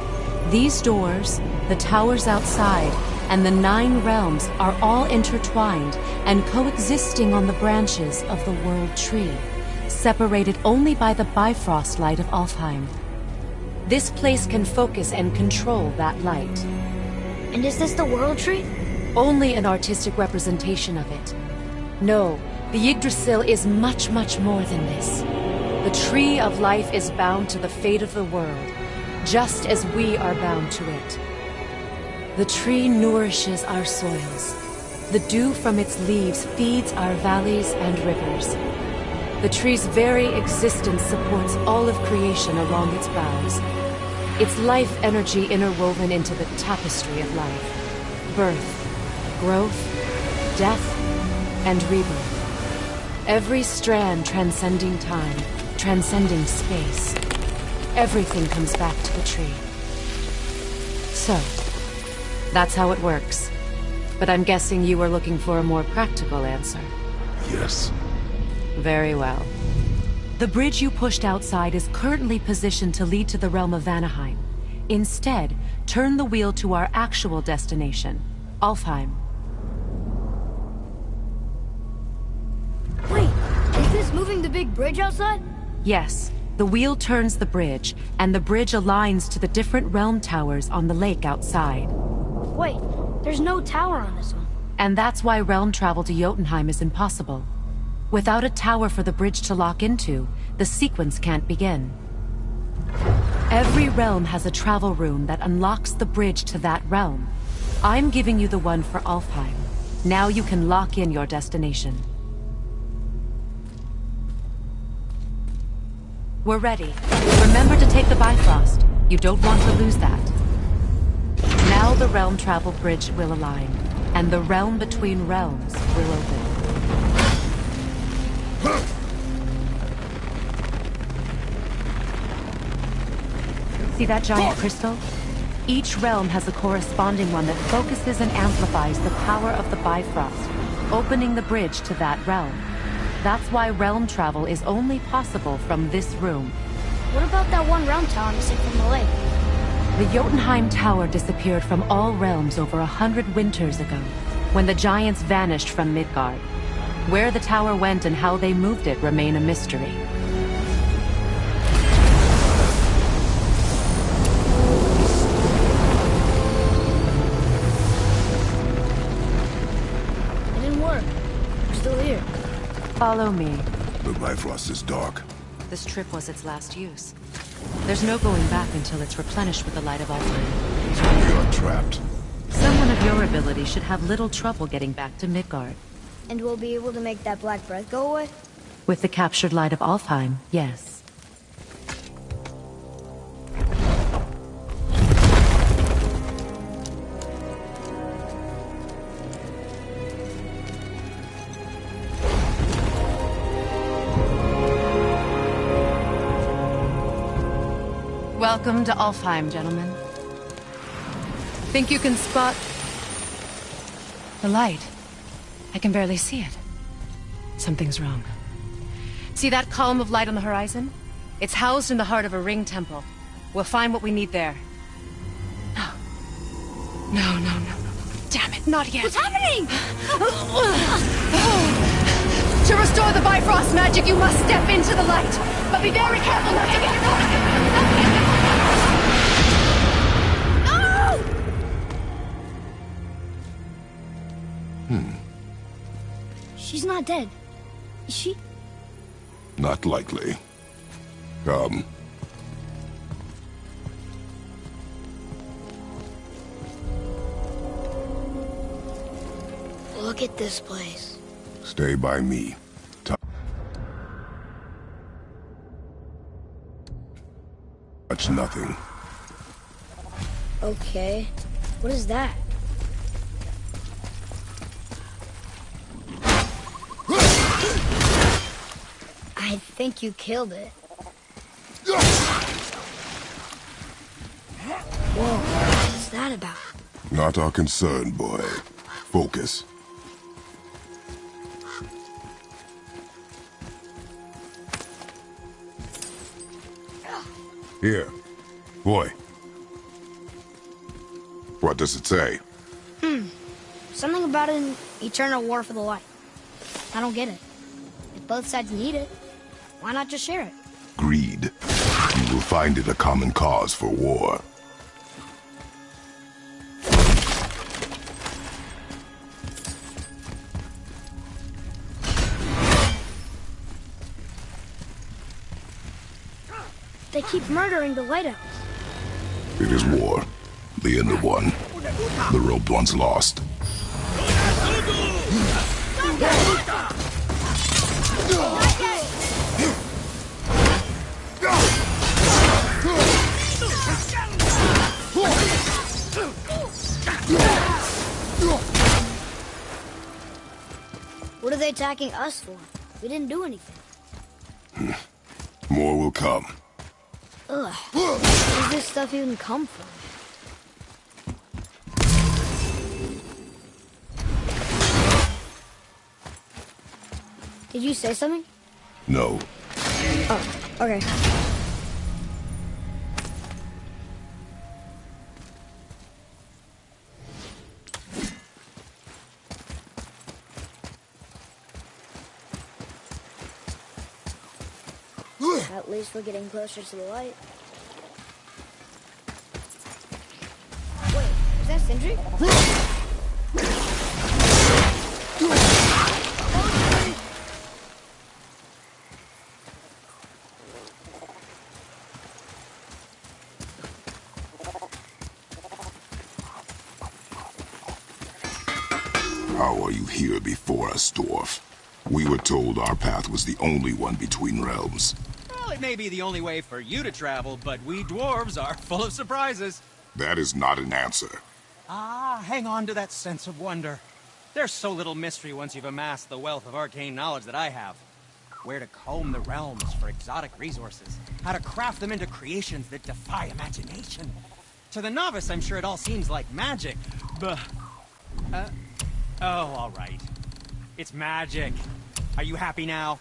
These doors, the towers outside, and the 9 realms are all intertwined and coexisting on the branches of the World Tree, separated only by the Bifrost light of Alfheim. This place can focus and control that light. And is this the World Tree? Only an artistic representation of it. No, the Yggdrasil is much, much more than this. The Tree of Life is bound to the fate of the world, just as we are bound to it. The tree nourishes our soils. The dew from its leaves feeds our valleys and rivers. The tree's very existence supports all of creation along its boughs. Its life energy interwoven into the tapestry of life. Birth, growth, death, and rebirth. Every strand transcending time, transcending space. Everything comes back to the tree. So, that's how it works. But I'm guessing you were looking for a more practical answer. Yes. Very well. The bridge you pushed outside is currently positioned to lead to the realm of Vanaheim. Instead, turn the wheel to our actual destination, Alfheim. Wait, is this moving the big bridge outside? Yes. The wheel turns the bridge, and the bridge aligns to the different realm towers on the lake outside. Wait, there's no tower on this one. And that's why realm travel to Jotunheim is impossible. Without a tower for the bridge to lock into, the sequence can't begin. Every realm has a travel room that unlocks the bridge to that realm. I'm giving you the one for Alfheim. Now you can lock in your destination. We're ready. Remember to take the Bifrost. You don't want to lose that. Now the realm travel bridge will align, and the realm between realms will open. See that giant crystal? Each realm has a corresponding one that focuses and amplifies the power of the Bifrost, opening the bridge to that realm. That's why realm travel is only possible from this room. What about that one realm tower missing from the lake? The Jotunheim Tower disappeared from all realms over 100 winters ago, when the giants vanished from Midgard. Where the tower went and how they moved it remain a mystery. It didn't work. We're still here. Follow me. The Bifrost is dark. This trip was its last use. There's no going back until it's replenished with the light of Alfheim. So we are trapped. Someone of your ability should have little trouble getting back to Midgard. And we'll be able to make that black breath go away? With the captured light of Alfheim, yes. Welcome to Alfheim, gentlemen. Think you can spot the light? I can barely see it. Something's wrong. See that column of light on the horizon? It's housed in the heart of a ring temple. We'll find what we need there. No. No. Damn it, not yet. What's happening? To restore the Bifrost magic, you must step into the light. But be very careful not to get caught. She's not dead. Is she? Not likely. Come. Look at this place. Stay by me. Touch nothing. Okay. What is that? I think you killed it. Whoa, what is that about? Not our concern, boy. Focus. Here. Boy. What does it say? Something about an eternal war for the light. I don't get it. If both sides need it, why not just share it? Greed. You will find it a common cause for war. They keep murdering the lighthouse. It is war. The end of one. The robed one's lost. What are they attacking us for? We didn't do anything. More will come. Ugh. Where does this stuff even come from? Did you say something? No. Oh, okay. At least we're getting closer to the light. Wait, is that Sindri? How are you here before us, dwarf? We were told our path was the only one between realms. Well, it may be the only way for you to travel, but we dwarves are full of surprises. That is not an answer. Ah, hang on to that sense of wonder. There's so little mystery once you've amassed the wealth of arcane knowledge that I have. Where to comb the realms for exotic resources. How to craft them into creations that defy imagination. To the novice, I'm sure it all seems like magic, but... oh, all right. It's magic. Are you happy now?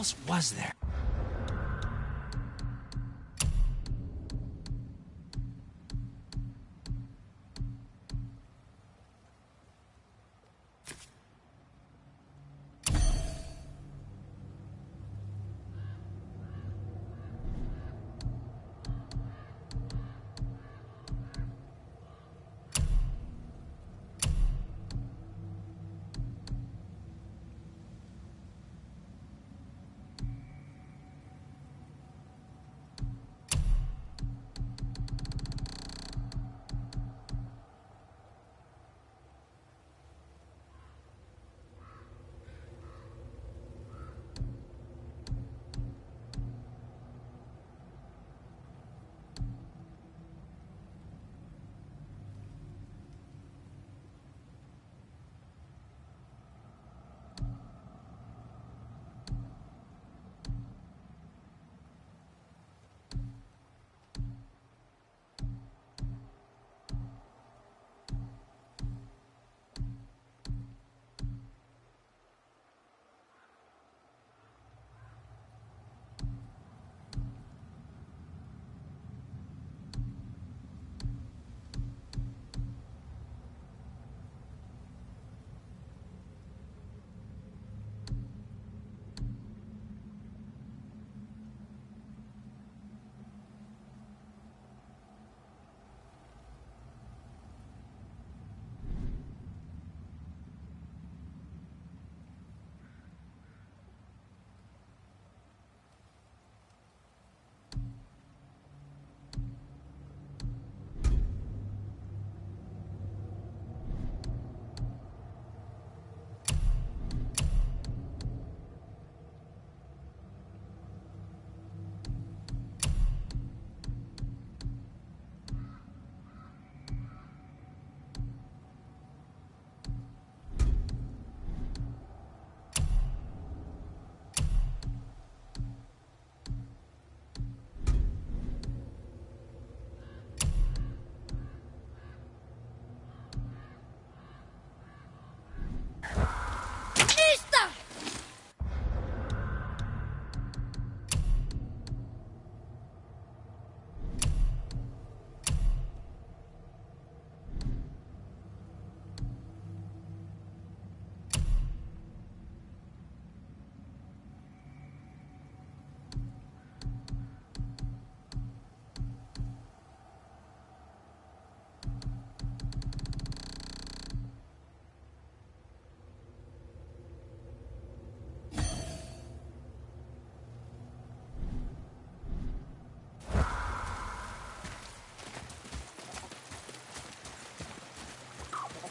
else was there?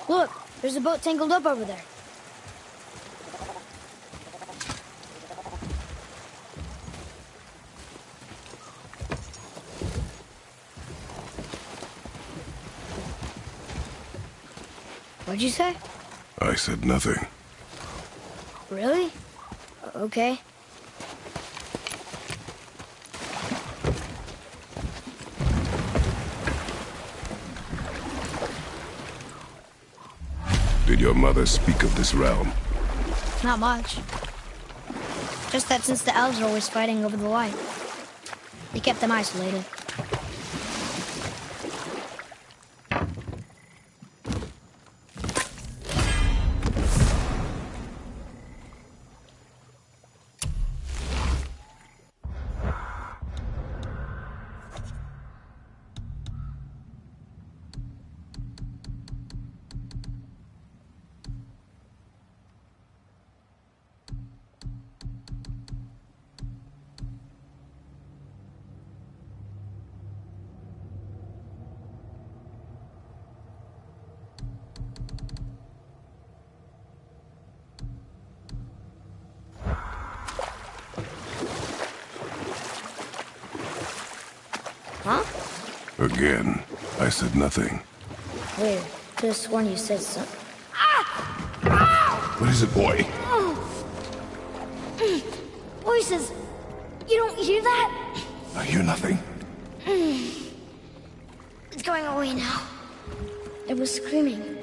Look, there's a boat tangled up over there. What'd you say? I said nothing. Really? Okay. Did your mother speak of this realm? Not much. Just that since the elves are always fighting over the light, they kept them isolated. Huh? Again, I said nothing. Weird. Could have sworn you said something. What is it, boy? Voices! You don't hear that? I hear nothing. It's going away now. It was screaming.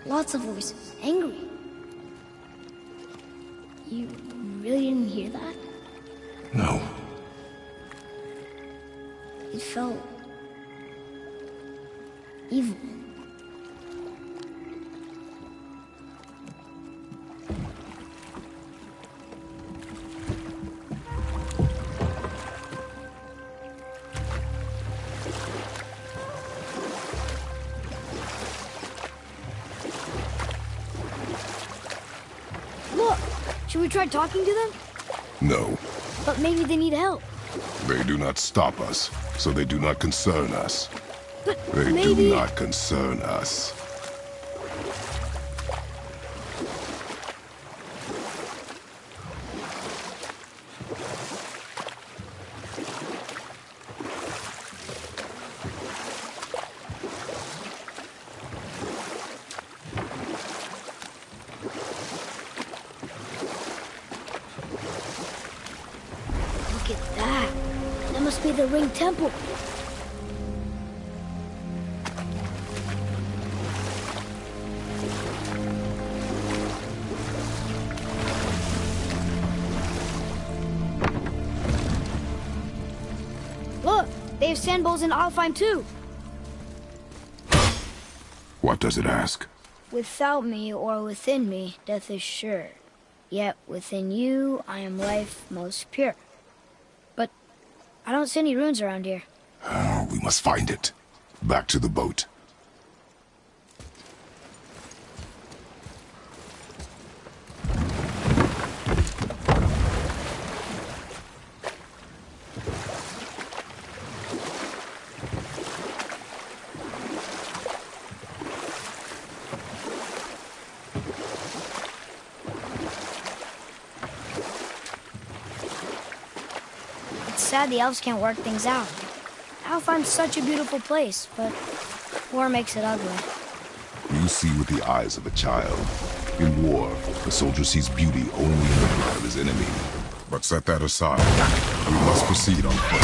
Lots of voices. Angry. You really didn't hear that? No. It felt... evil. Look! Should we try talking to them? No. But maybe they need help. They do not stop us, so they do not concern us. But They maybe... do not concern us. Look at that. That must be the Ring Temple. Look, they have sand bowls in Alfheim too. What does it ask? Without me or within me, death is sure. Yet within you, I am life most pure. But I don't see any runes around here. We must find it. Back to the boat. It's sad the elves can't work things out. Alfheim's such a beautiful place, but war makes it ugly. You see with the eyes of a child. In war, the soldier sees beauty only in the blood of his enemy. But set that aside. We must proceed on foot.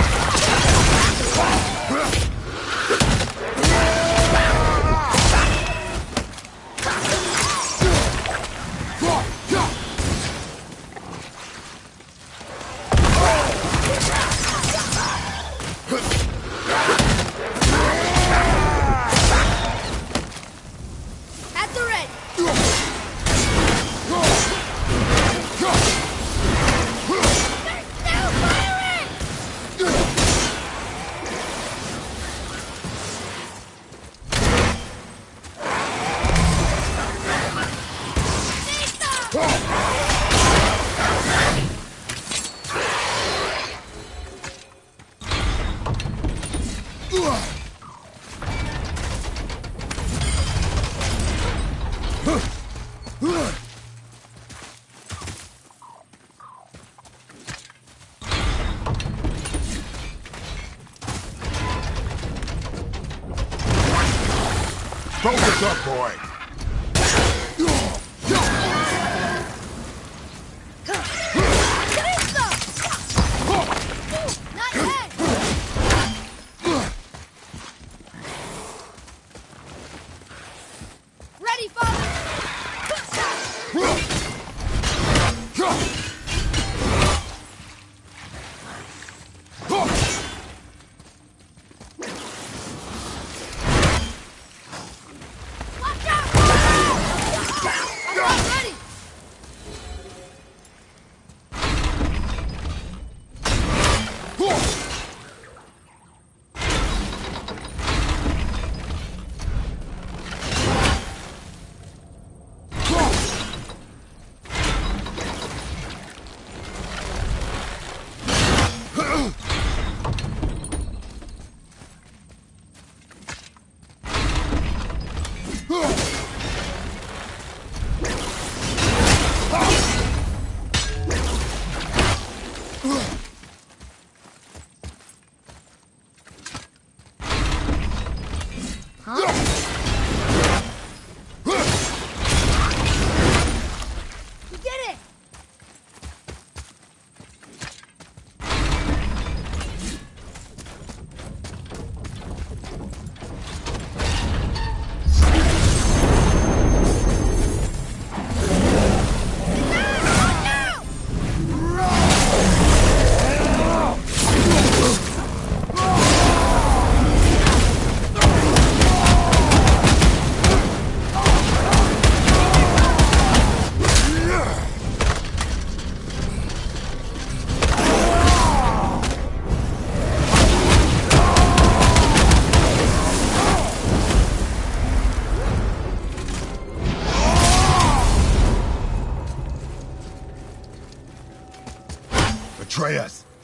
At the ready! They're still firing! Focus up, boy! Not yet! Ready, father! Watch out!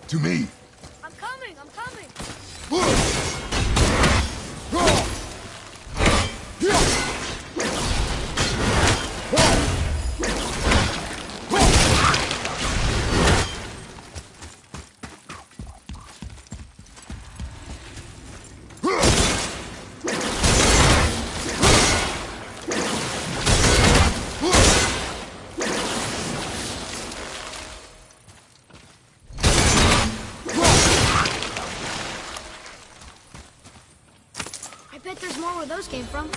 To me. I'm coming! I'm coming! I bet there's more where those came from.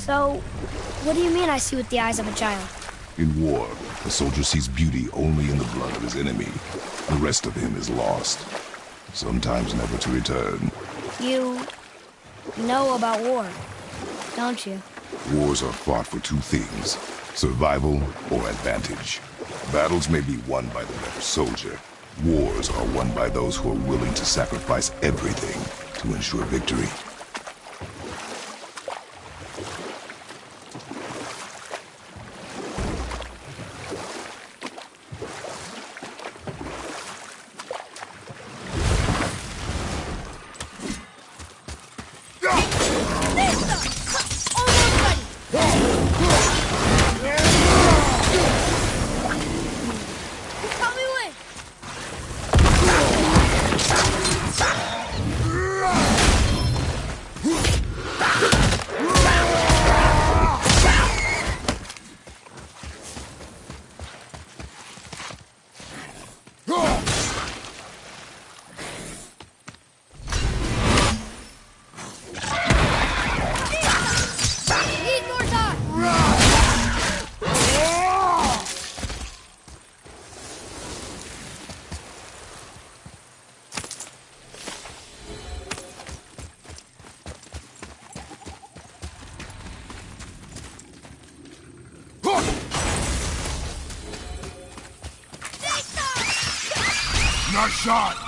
So, what do you mean I see with the eyes of a child? In war, a soldier sees beauty only in the blood of his enemy. The rest of him is lost, sometimes never to return. You know about war, don't you? Wars are fought for two things, survival or advantage. Battles may be won by the better soldier. Wars are won by those who are willing to sacrifice everything to ensure victory. Nice shot!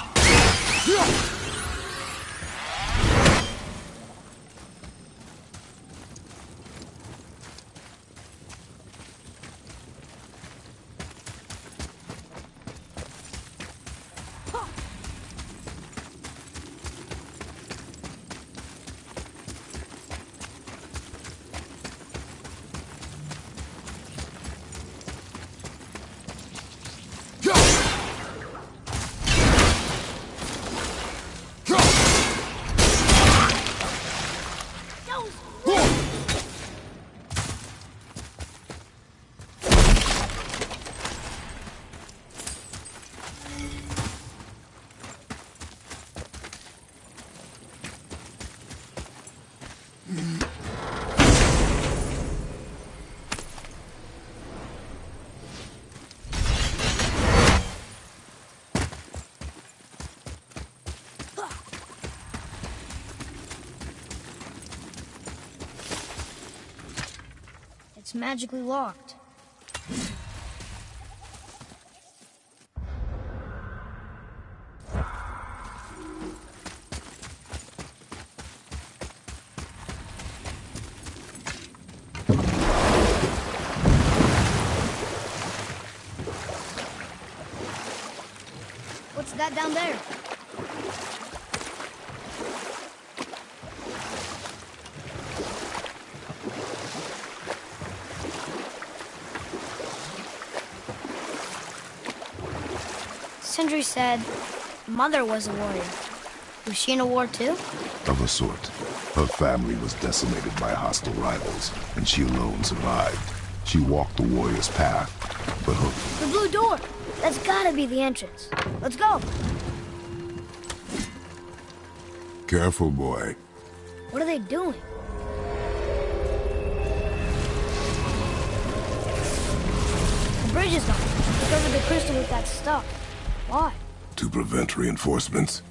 It's magically locked. What's that down there? Sindri said Mother was a warrior. Was she in a war too? Of a sort. Her family was decimated by hostile rivals, and she alone survived. She walked the warrior's path, but her... The blue door! That's gotta be the entrance. Let's go! Careful, boy. What are they doing? The bridge is gone. They covered the crystal with that stuff. Why? To prevent reinforcements.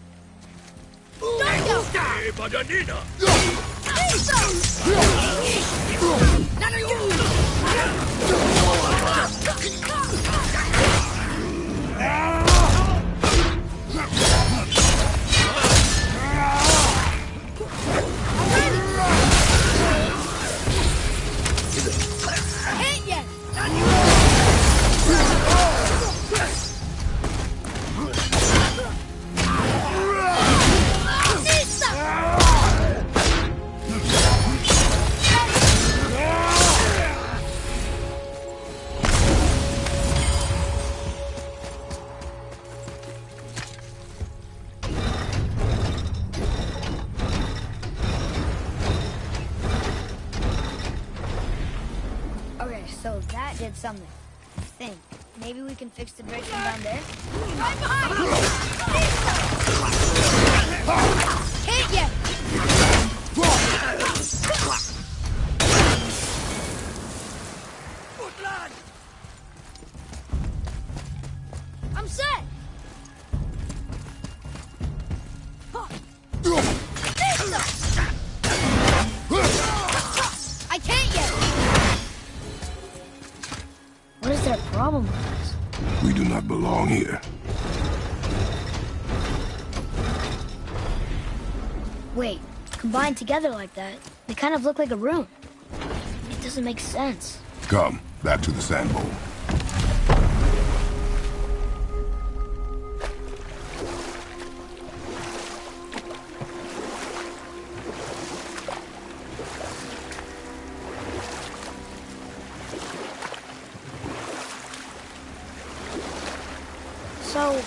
So that did something. I think. Maybe we can fix the bridge from down there? Right behind you! Hit ya! I'm set! I can't yet! What is their problem with us? We do not belong here. Wait, combined together like that, they kind of look like a room. It doesn't make sense. Come, back to the sand bowl. So,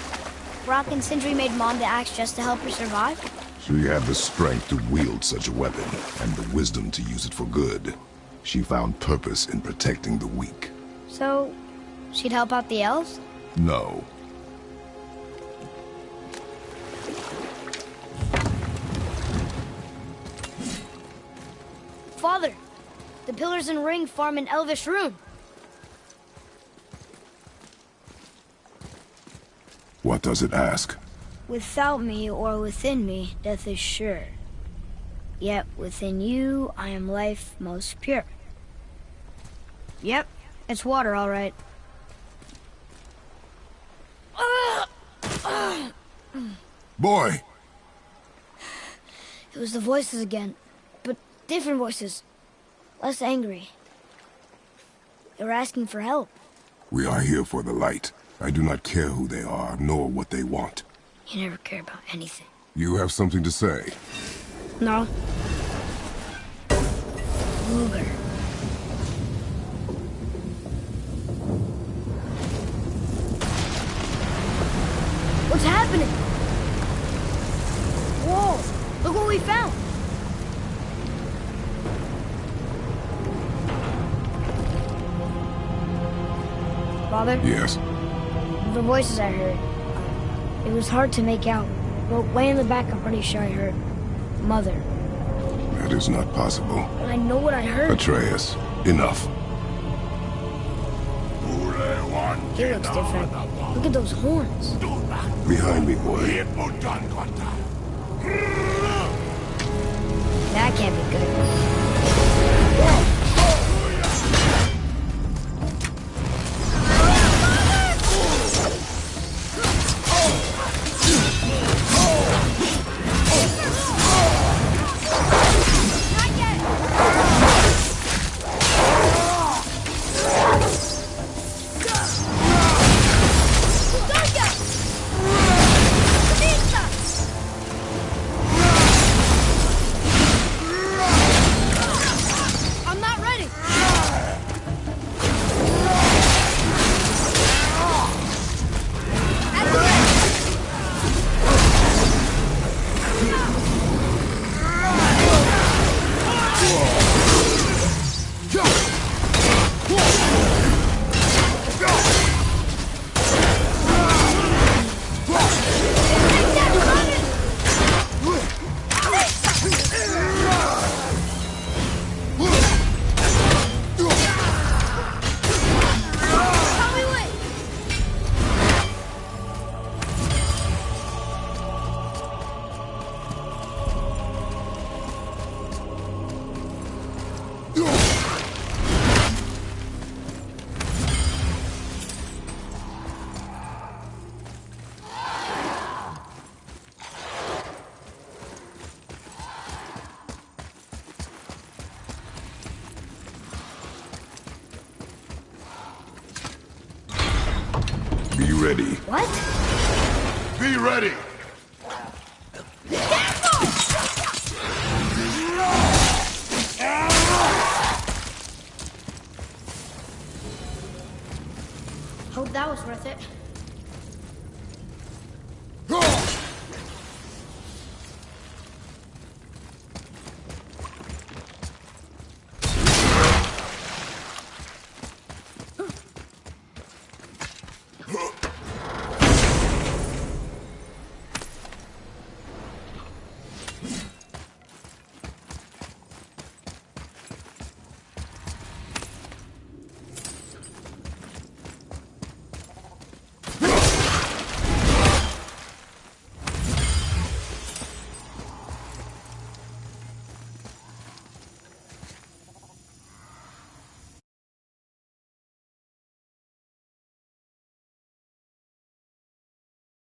Rock and Sindri made Mom the axe just to help her survive? She had the strength to wield such a weapon, and the wisdom to use it for good. She found purpose in protecting the weak. So, she'd help out the elves? No. Father, the pillars and ring form an elvish rune. What does it ask? Without me or within me, death is sure. Yet within you, I am life most pure. Yep, it's water, all right. Boy! It was the voices again, but different voices. Less angry. They were asking for help. We are here for the light. I do not care who they are, nor what they want. You never care about anything. You have something to say? No. Luger. What's happening? Whoa! Look what we found! Father? Yes. The voices I heard. It was hard to make out, but way in the back I'm pretty sure I heard Mother. That is not possible. But I know what I heard. Atreus, enough. He looks different. Look at those horns. Behind me, boy. That can't be good. Be ready. What? Be ready! Hope that was worth it.